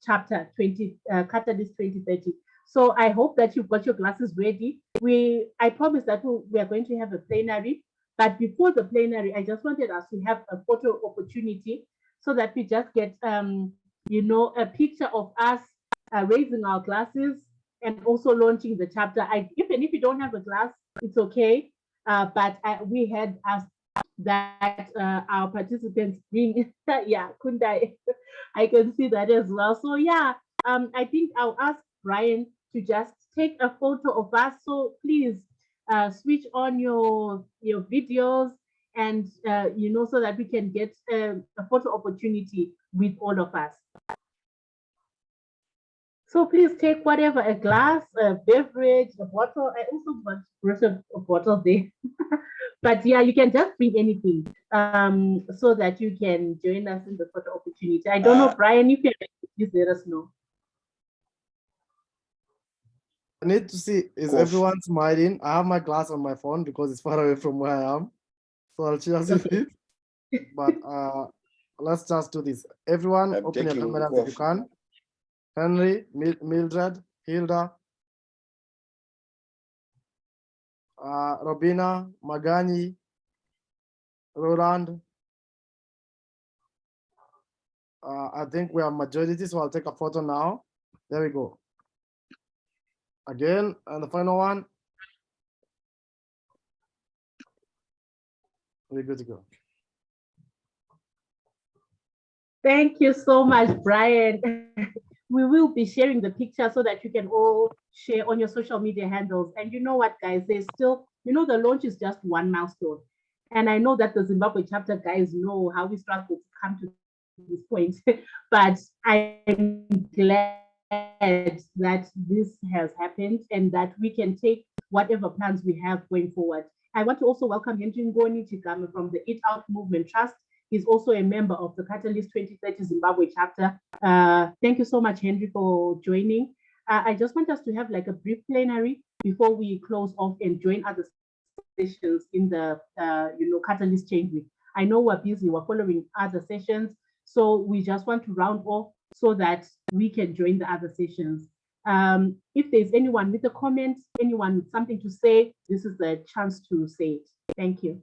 chapter Catalyst 2030. So I hope that you've got your glasses ready. I promise that we are going to have a plenary, but before the plenary, I just wanted us to have a photo opportunity so that we just get, a picture of us raising our glasses and also launching the chapter. Even if you don't have a glass, it's okay. But we had asked that our participants bring, Kundai, I can see that as well. So I think I'll ask Brian to just take a photo of us. So please switch on your videos and, so that we can get a photo opportunity with all of us. So please take whatever, a glass, a beverage, a bottle. I also brought a bottle there. But you can just bring anything so that you can join us in the photo opportunity. I don't know, Brian, if you're ready, please let us know. I need to see, is everyone smiling? I have my glass on my phone because it's far away from where I am. So I'll just with it. But let's just do this. Everyone, open your cameras if you can. Henry, Mildred, Hilda, Robina, Magani, Roland. I think we are majority, so I'll take a photo now. There we go. Again, and the final one. We're good to go. Thank you so much, Brian. We will be sharing the picture so that you can all share on your social media handles. And you know what, guys, there's still, the launch is just one milestone. And I know that the Zimbabwe chapter guys know how we struggle to come to this point, but I'm glad that this has happened and that we can take whatever plans we have going forward. I want to also welcome Henry Ngoni Chigama from the Eat Out Movement Trust. He's also a member of the Catalyst 2030 Zimbabwe chapter. Thank you so much, Henry, for joining. I just want us to have like a brief plenary before we close off and join other sessions in the Catalyst Change Week. I know we're busy, we're following other sessions, so we just want to round off so that we can join the other sessions. If there's anyone with a comment, anyone with something to say, this is the chance to say it. Thank you.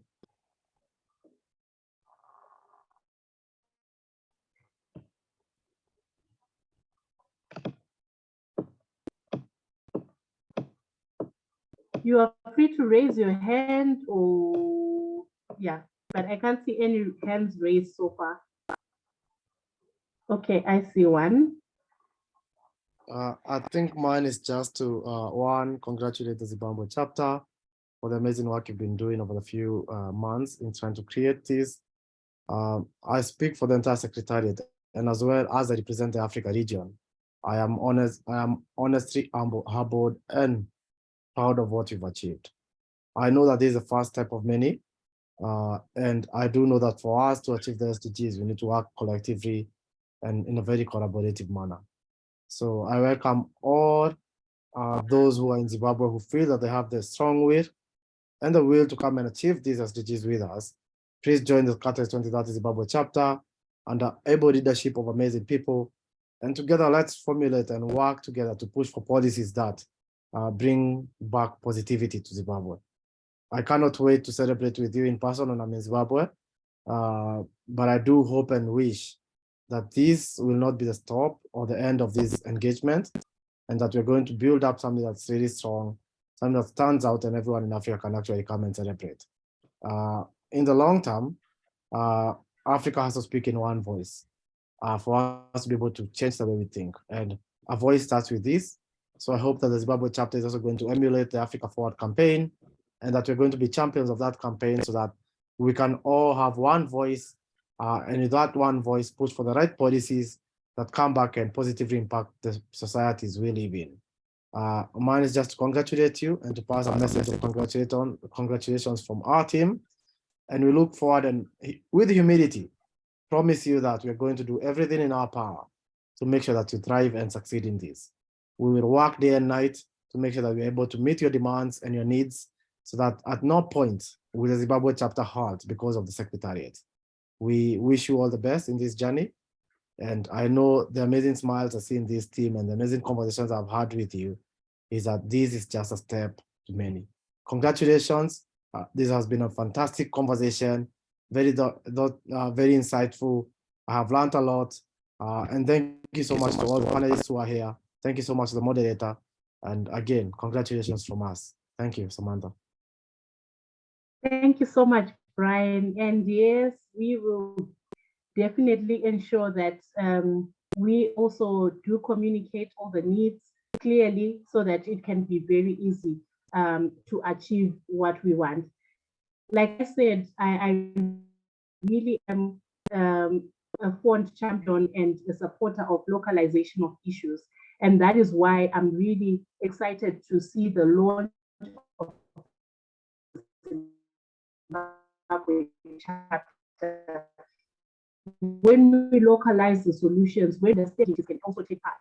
You are free to raise your hand or, yeah, but I can't see any hands raised so far. Okay, I see one. I think mine is just to, one, congratulate the Zimbabwe chapter for the amazing work you've been doing over the few months in trying to create this. I speak for the entire secretariat, and as well as I represent the Africa region. I am honestly humbled and proud of what you've achieved. I know that this is the first step of many, and I do know that for us to achieve the SDGs, we need to work collectively and in a very collaborative manner. So I welcome all those who are in Zimbabwe who feel that they have the strong will and the will to come and achieve these SDGs with us. Please join the Catalyst 2030 Zimbabwe chapter under able leadership of amazing people. And together, let's formulate and work together to push for policies that bring back positivity to Zimbabwe. I cannot wait to celebrate with you in person when I'm in Zimbabwe, but I do hope and wish that this will not be the stop or the end of this engagement, and that we're going to build up something that's really strong, something that stands out and everyone in Africa can actually come and celebrate. In the long term, Africa has to speak in one voice for us to be able to change the way we think. And a voice starts with this. So I hope that the Zimbabwe chapter is also going to emulate the Africa Forward campaign, and that we're going to be champions of that campaign so that we can all have one voice, and with that one voice, push for the right policies that come back and positively impact the societies we live in. Mine is just to congratulate you and to pass a message of congratulations from our team. And we look forward and with humility, promise you that we're going to do everything in our power to make sure that you thrive and succeed in this. We will work day and night to make sure that we're able to meet your demands and your needs so that at no point will the Zimbabwe chapter halt because of the Secretariat. We wish you all the best in this journey. And I know the amazing smiles I see in this team and the amazing conversations I've had with you is that this is just a step to many. Congratulations. This has been a fantastic conversation, very insightful. I have learned a lot. And thank you so much to all the panelists who are here. Thank you so much to the moderator. And again, congratulations from us. Thank you, Samantha. Thank you so much, Brian. And yes, we will definitely ensure that we also do communicate all the needs clearly so that it can be very easy to achieve what we want. Like I said, I really am a fond champion and a supporter of localization of issues. And that is why I'm really excited to see the launch of Zimbabwe chapter. When we localize the solutions, where the states can also take part.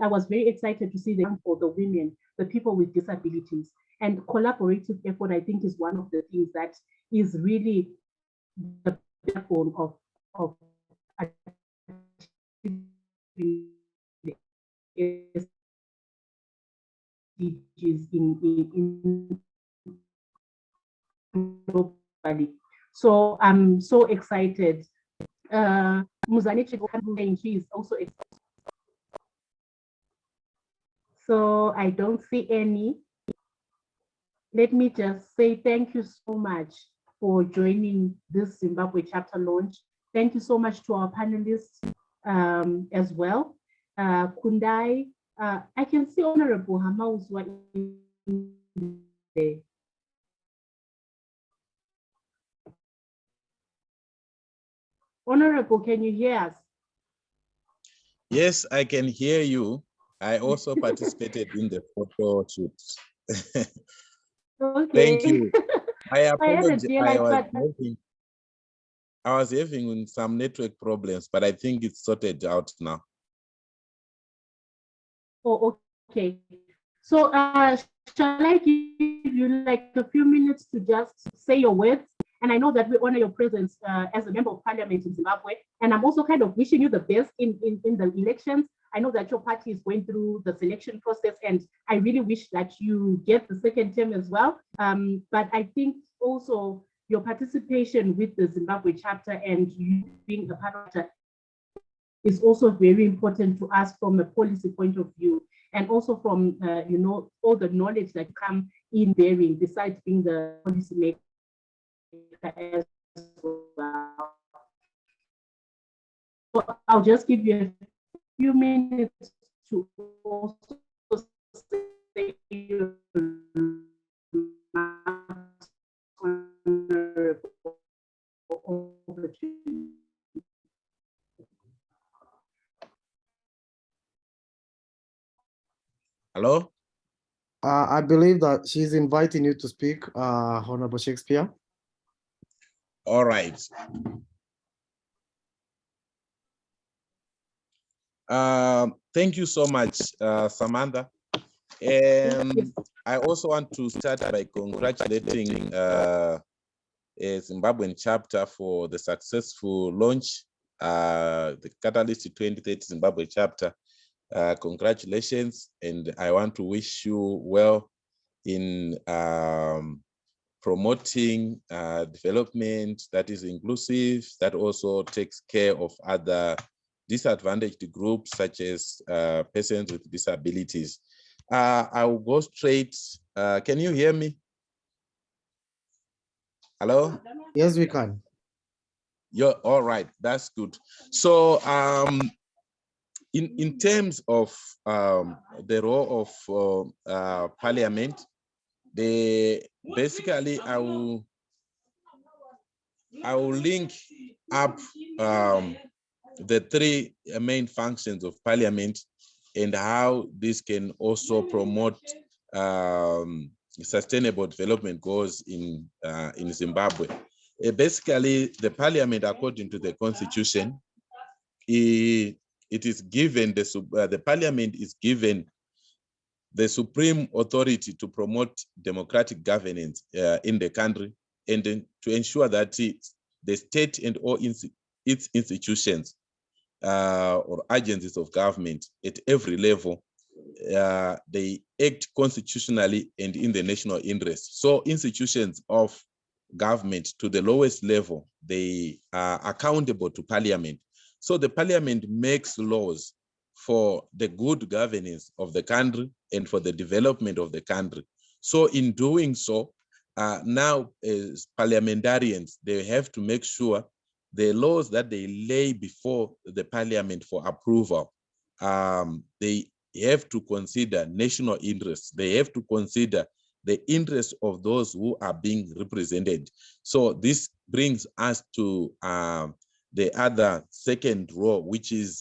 I was very excited to see the for the women, the people with disabilities, and collaborative effort. I think is one of the things that is really the backbone of SDGs in globally. So I'm so excited. Muzanichi, she is also excited. So I don't see any. Let me just say thank you so much for joining this Zimbabwe chapter launch. Thank you so much to our panelists as well. Kundai, I can see Honorable Hamauzwa in there. Honorable, can you hear us? Yes, I can hear you. I also participated in the photo shoot. Okay. Thank you. I apologize. I was having some network problems, but I think it's sorted out now. Oh, Okay. So shall I give you like a few minutes to just say your words? And I know that we honor your presence as a member of parliament in Zimbabwe. And I'm also kind of wishing you the best in the elections. I know that your party is going through the selection process, and I really wish that you get the second term as well. But I think also your participation with the Zimbabwe chapter and you being a part of it is also very important to us from a policy point of view, and also from you know, all the knowledge that come in bearing besides being the policy maker as well. So I'll just give you a few minutes to also say your remarks over to you. Hello? I believe that she's inviting you to speak, Honorable Shakespeare. All right. Thank you so much, Samantha. I also want to start by congratulating a Zimbabwean chapter for the successful launch, the Catalyst 2030 Zimbabwe chapter. Congratulations, and I want to wish you well in promoting development that is inclusive, that also takes care of other disadvantaged groups such as persons with disabilities. I will go straight. Can you hear me? Hello? Yes, we can. You're all right. That's good. So in terms of the role of parliament, basically I will link up the three main functions of parliament and how this can also promote sustainable development goals in Zimbabwe. Basically, the parliament, according to the constitution, it is given the parliament is given the supreme authority to promote democratic governance in the country, and then to ensure that the state and all its institutions or agencies of government at every level, they act constitutionally and in the national interest. So institutions of government to the lowest level, they are accountable to parliament. So the parliament makes laws for the good governance of the country and for the development of the country. So in doing so, now as parliamentarians, they have to make sure the laws that they lay before the parliament for approval, they have to consider national interests. They have to consider the interests of those who are being represented. So this brings us to the other second role, which is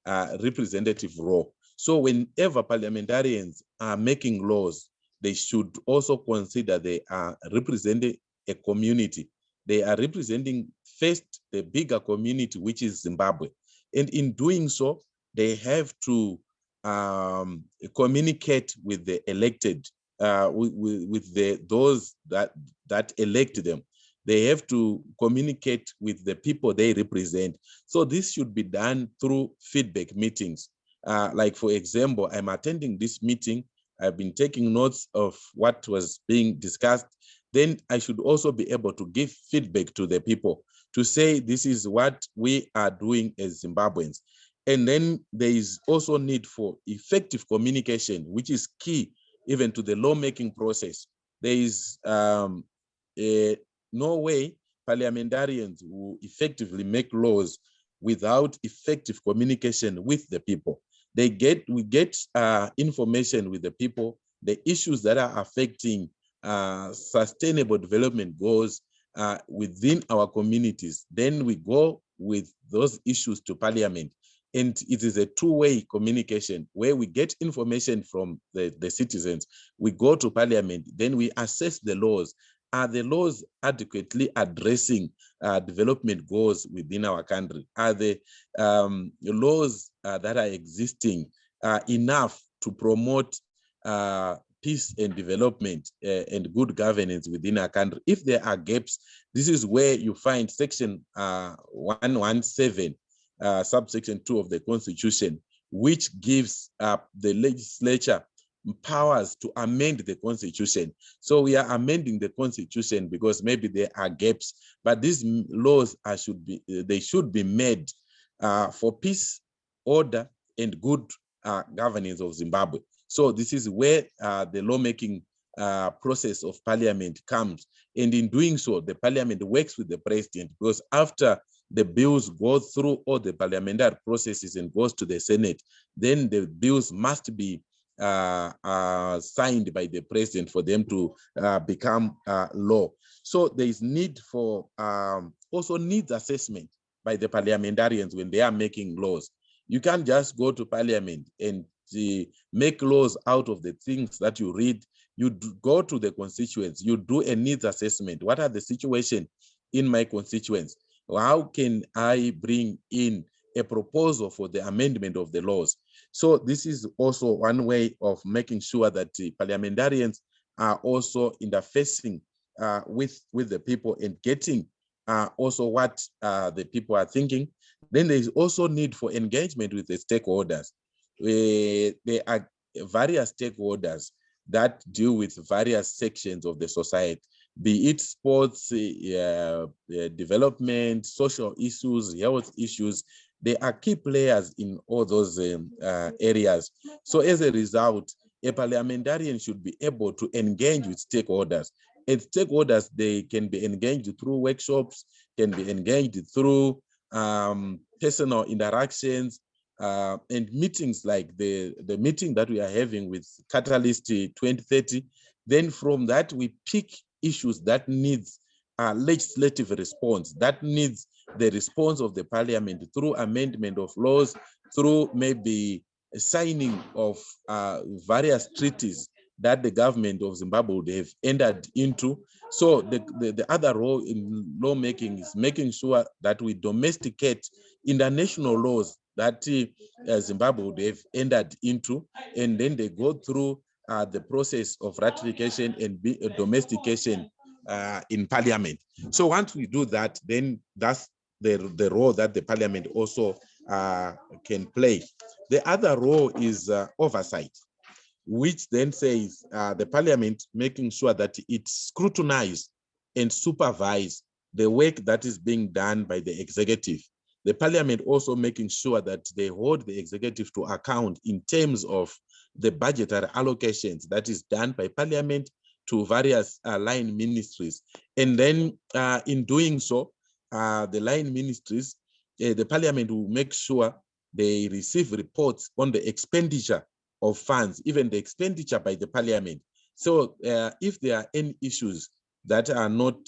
representative role. So whenever parliamentarians are making laws, they should also consider they are representing a community. They are representing first the bigger community, which is Zimbabwe. And in doing so, they have to communicate with the elected, with those that elect them. They have to communicate with the people they represent. So this should be done through feedback meetings. Like, for example, I'm attending this meeting. I've been taking notes of what was being discussed. Then I should also be able to give feedback to the people to say, this is what we are doing as Zimbabweans. And then there is also need for effective communication, which is key even to the lawmaking process. There is no way parliamentarians will effectively make laws without effective communication with the people. We get information with the people, the issues that are affecting sustainable development goals within our communities. Then we go with those issues to parliament. And it is a two-way communication where we get information from the citizens, we go to parliament, then we assess the laws. Are the laws adequately addressing development goals within our country? Are the laws that are existing enough to promote peace and development and good governance within a country. If there are gaps, this is where you find section 117, subsection 2 of the Constitution, which gives the legislature powers to amend the Constitution. So we are amending the Constitution because maybe there are gaps, but these laws should be made for peace, order, and good governance of Zimbabwe. So this is where the lawmaking process of parliament comes. And in doing so, the parliament works with the president, because after the bills go through all the parliamentary processes and goes to the Senate, then the bills must be signed by the president for them to become law. So there is need for also needs assessment by the parliamentarians when they are making laws. You can't just go to parliament and make laws out of the things that you read. You go to the constituents, you do a needs assessment. What are the situations in my constituents? How can I bring in a proposal for the amendment of the laws? So this is also one way of making sure that the parliamentarians are also interfacing with the people and getting also what the people are thinking. Then there is also need for engagement with the stakeholders. There are various stakeholders that deal with various sections of the society, be it sports, development, social issues, health issues. They are key players in all those areas. So as a result, a parliamentarian should be able to engage with stakeholders. And stakeholders, they can be engaged through workshops, can be engaged through personal interactions, and meetings like the meeting that we are having with Catalyst 2030. Then from that, we pick issues that needs legislative response, that needs the response of the parliament through amendment of laws, through maybe signing of various treaties that the government of Zimbabwe would have entered into. So the other role in lawmaking is making sure that we domesticate international laws that Zimbabwe would have entered into, and then they go through the process of ratification and domestication in parliament. So once we do that, then that's the role that the parliament also can play. The other role is oversight, which then says the parliament making sure that it scrutinizes and supervise the work that is being done by the executive. The parliament also making sure that they hold the executive to account in terms of the budgetary allocations that is done by parliament to various line ministries. And then in doing so, the line ministries, the parliament will make sure they receive reports on the expenditure of funds, even the expenditure by the parliament. So if there are any issues that are not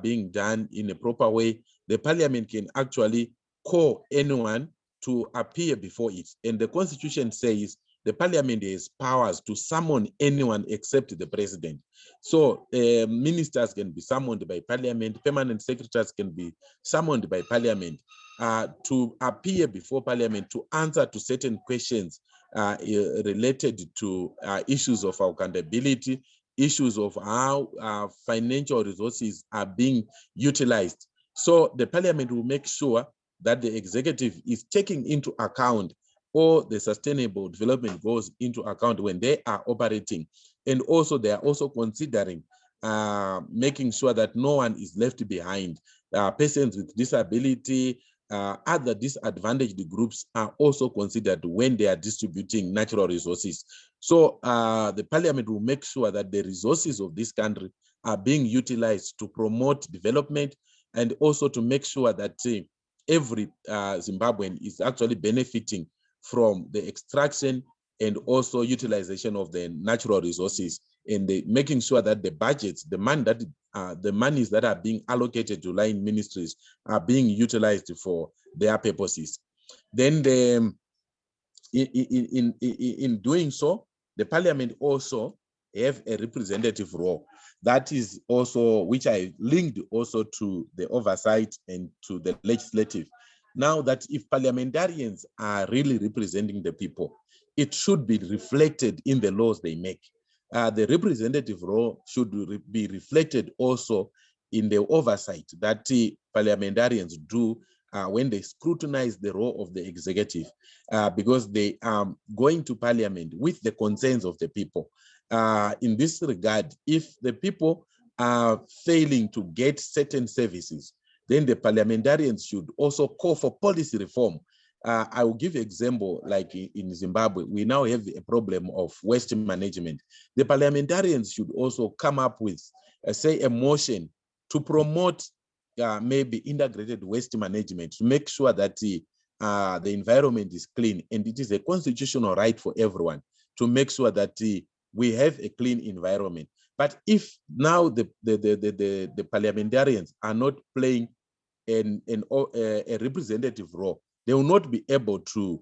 being done in a proper way, the parliament can actually call anyone to appear before it. And the constitution says the parliament has powers to summon anyone except the president. So ministers can be summoned by parliament, permanent secretaries can be summoned by parliament to appear before parliament to answer to certain questions related to issues of accountability, issues of how financial resources are being utilized. So the parliament will make sure that the executive is taking into account all the sustainable development goes into account when they are operating. And also they are also considering making sure that no one is left behind. Persons with disability, other disadvantaged groups are also considered when they are distributing natural resources. So the parliament will make sure that the resources of this country are being utilized to promote development, and also to make sure that every Zimbabwean is actually benefiting from the extraction and also utilization of the natural resources, and making sure that the budgets, the monies that are being allocated to line ministries are being utilized for their purposes. Then in doing so, the parliament also have a representative role. That is also, which I linked also to the oversight and to the legislative. Now that if parliamentarians are really representing the people, it should be reflected in the laws they make. The representative role should be reflected also in the oversight that parliamentarians do when they scrutinize the role of the executive, because they are going to parliament with the concerns of the people. In this regard, if the people are failing to get certain services, then the parliamentarians should also call for policy reform. I will give an example, like in Zimbabwe, we now have a problem of waste management. The parliamentarians should also come up with, say, a motion to promote maybe integrated waste management, to make sure that the environment is clean. And it is a constitutional right for everyone to make sure that we have a clean environment. But if now the parliamentarians are not playing a representative role, they will not be able to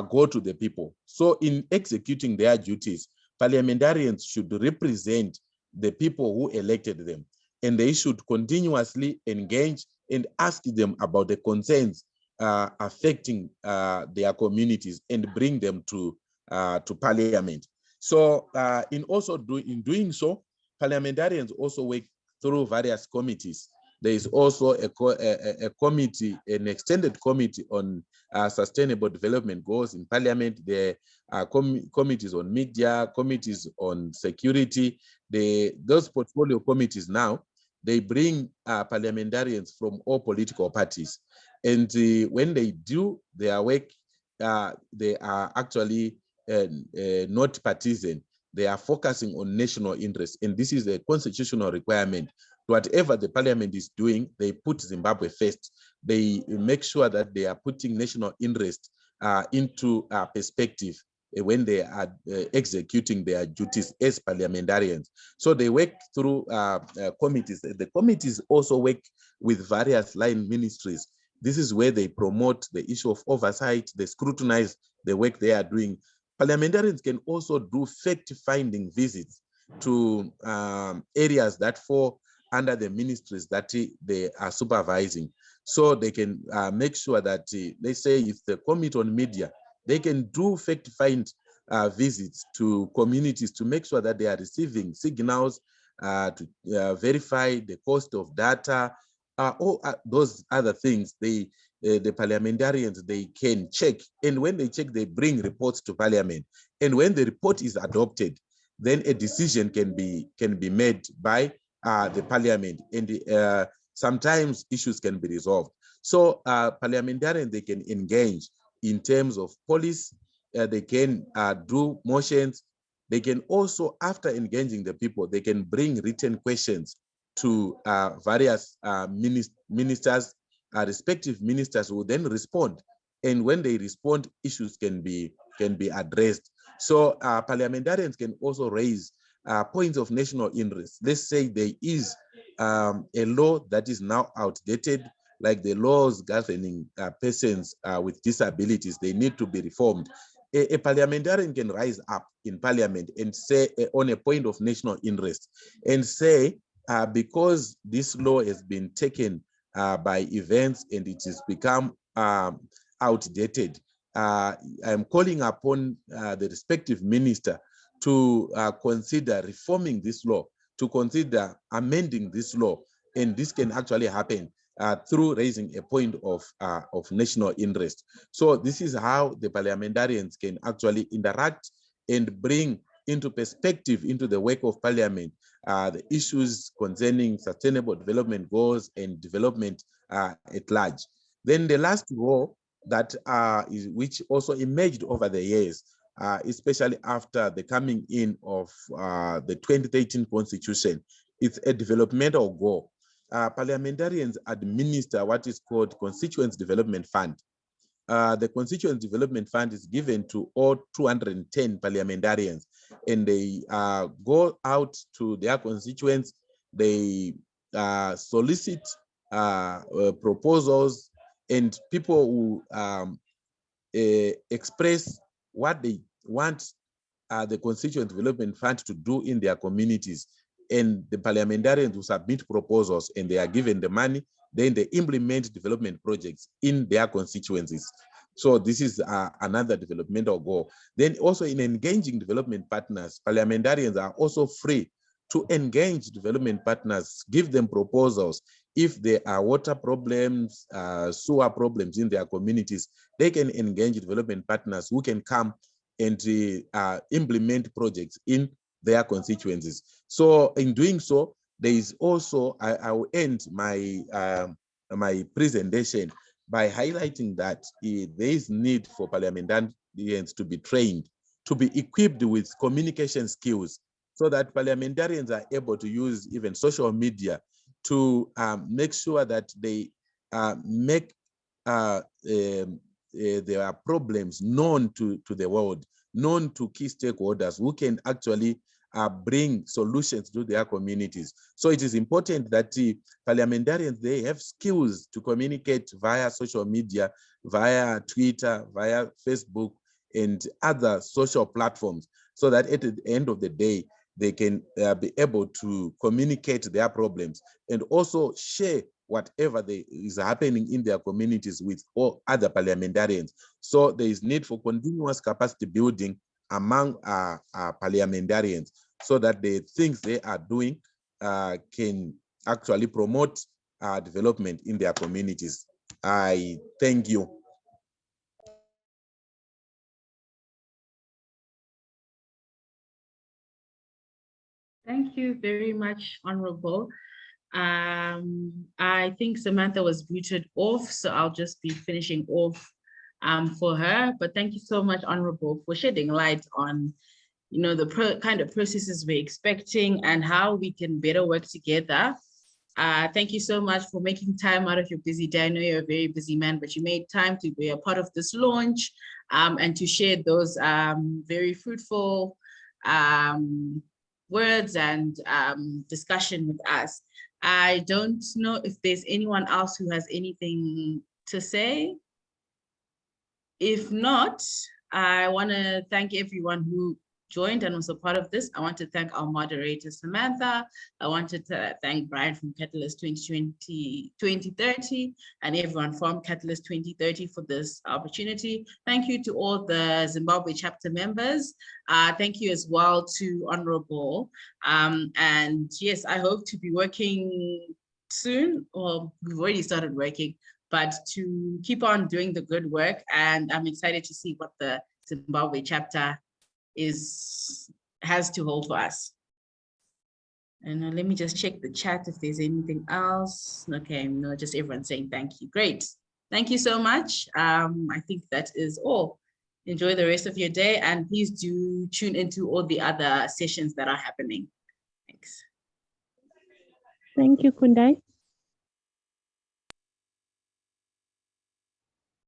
go to the people. So in executing their duties, parliamentarians should represent the people who elected them, and they should continuously engage and ask them about the concerns affecting their communities and bring them to parliament. So in doing so, parliamentarians also work through various committees. There is also a committee, an extended committee on sustainable development goals in parliament. There are committees on media, committees on security. Those portfolio committees now, they bring parliamentarians from all political parties. And when they do their work, they are actually not partisan. They are focusing on national interests. And this is a constitutional requirement. Whatever the parliament is doing, they put Zimbabwe first. They make sure that they are putting national interest into perspective when they are executing their duties as parliamentarians. So they work through committees. The committees also work with various line ministries. This is where they promote the issue of oversight, they scrutinize the work they are doing. Parliamentarians can also do fact-finding visits to areas that fall under the ministries that they are supervising. So they can make sure that, let's say if the Committee on Media, they can do fact-find visits to communities to make sure that they are receiving signals, to verify the cost of data, all those other things. The parliamentarians, they can check. And when they check, they bring reports to parliament. And when the report is adopted, then a decision can be made by the parliament, and sometimes issues can be resolved. So parliamentarians, they can engage in terms of policy, they can do motions. They can also, after engaging the people, they can bring written questions to various ministers. Respective ministers will then respond, and when they respond, issues can be addressed. So parliamentarians can also raise points of national interest. Let's say there is a law that is now outdated, like the laws governing persons with disabilities. They need to be reformed. A parliamentarian can rise up in parliament and say on a point of national interest and say, because this law has been taken by events and it has become outdated, I'm calling upon the respective minister to consider reforming this law, to consider amending this law. And this can actually happen through raising a point of national interest. So this is how the parliamentarians can actually interact and bring into perspective, into the work of parliament, the issues concerning sustainable development goals and development at large. Then the last role that which also emerged over the years, especially after the coming in of the 2013 constitution, it's a developmental goal. Parliamentarians administer what is called Constituents Development Fund. The Constituents Development Fund is given to all 210 parliamentarians, and they go out to their constituents. They solicit proposals, and people who express what they want the Constituent Development Fund to do in their communities. And the parliamentarians will submit proposals, and they are given the money. Then they implement development projects in their constituencies. So this is another developmental goal. Then also in engaging development partners, parliamentarians are also free to engage development partners, give them proposals. If there are water problems, sewer problems in their communities, they can engage development partners who can come and implement projects in their constituencies. So in doing so, there is also, I will end my, my presentation by highlighting that there is need for parliamentarians to be trained, to be equipped with communication skills, so that parliamentarians are able to use even social media to make sure that they make their problems known to the world, known to key stakeholders who can actually bring solutions to their communities. So it is important that parliamentarians, they have skills to communicate via social media, via Twitter, via Facebook, and other social platforms, so that at the end of the day, they can be able to communicate their problems and also share whatever is happening in their communities with all other parliamentarians. So there is need for continuous capacity building among parliamentarians, so that the things they are doing can actually promote development in their communities. I thank you. Thank you very much, Honorable. I think Samantha was booted off, so I'll just be finishing off for her. But thank you so much, Honorable, for shedding light on, you know, the kind of processes we're expecting and how we can better work together. Thank you so much for making time out of your busy day. I know you're a very busy man, but you made time to be a part of this launch and to share those very fruitful words and discussion with us. I don't know if there's anyone else who has anything to say. If not, I want to thank everyone who joined and was a part of this. I want to thank our moderator, Samantha. I wanted to thank Brian from Catalyst 2030 and everyone from Catalyst 2030 for this opportunity. Thank you to all the Zimbabwe chapter members. Thank you as well to Honorable. And yes, I hope to be working soon, or we've already started working, but to keep on doing the good work. And I'm excited to see what the Zimbabwe chapter has to hold for us. And let me just check the chat if there's anything else. Okay, no, just everyone saying thank you. Great. Thank you so much. I think that is all. Enjoy the rest of your day, and please do tune into all the other sessions that are happening. Thanks. Thank you, Kundai.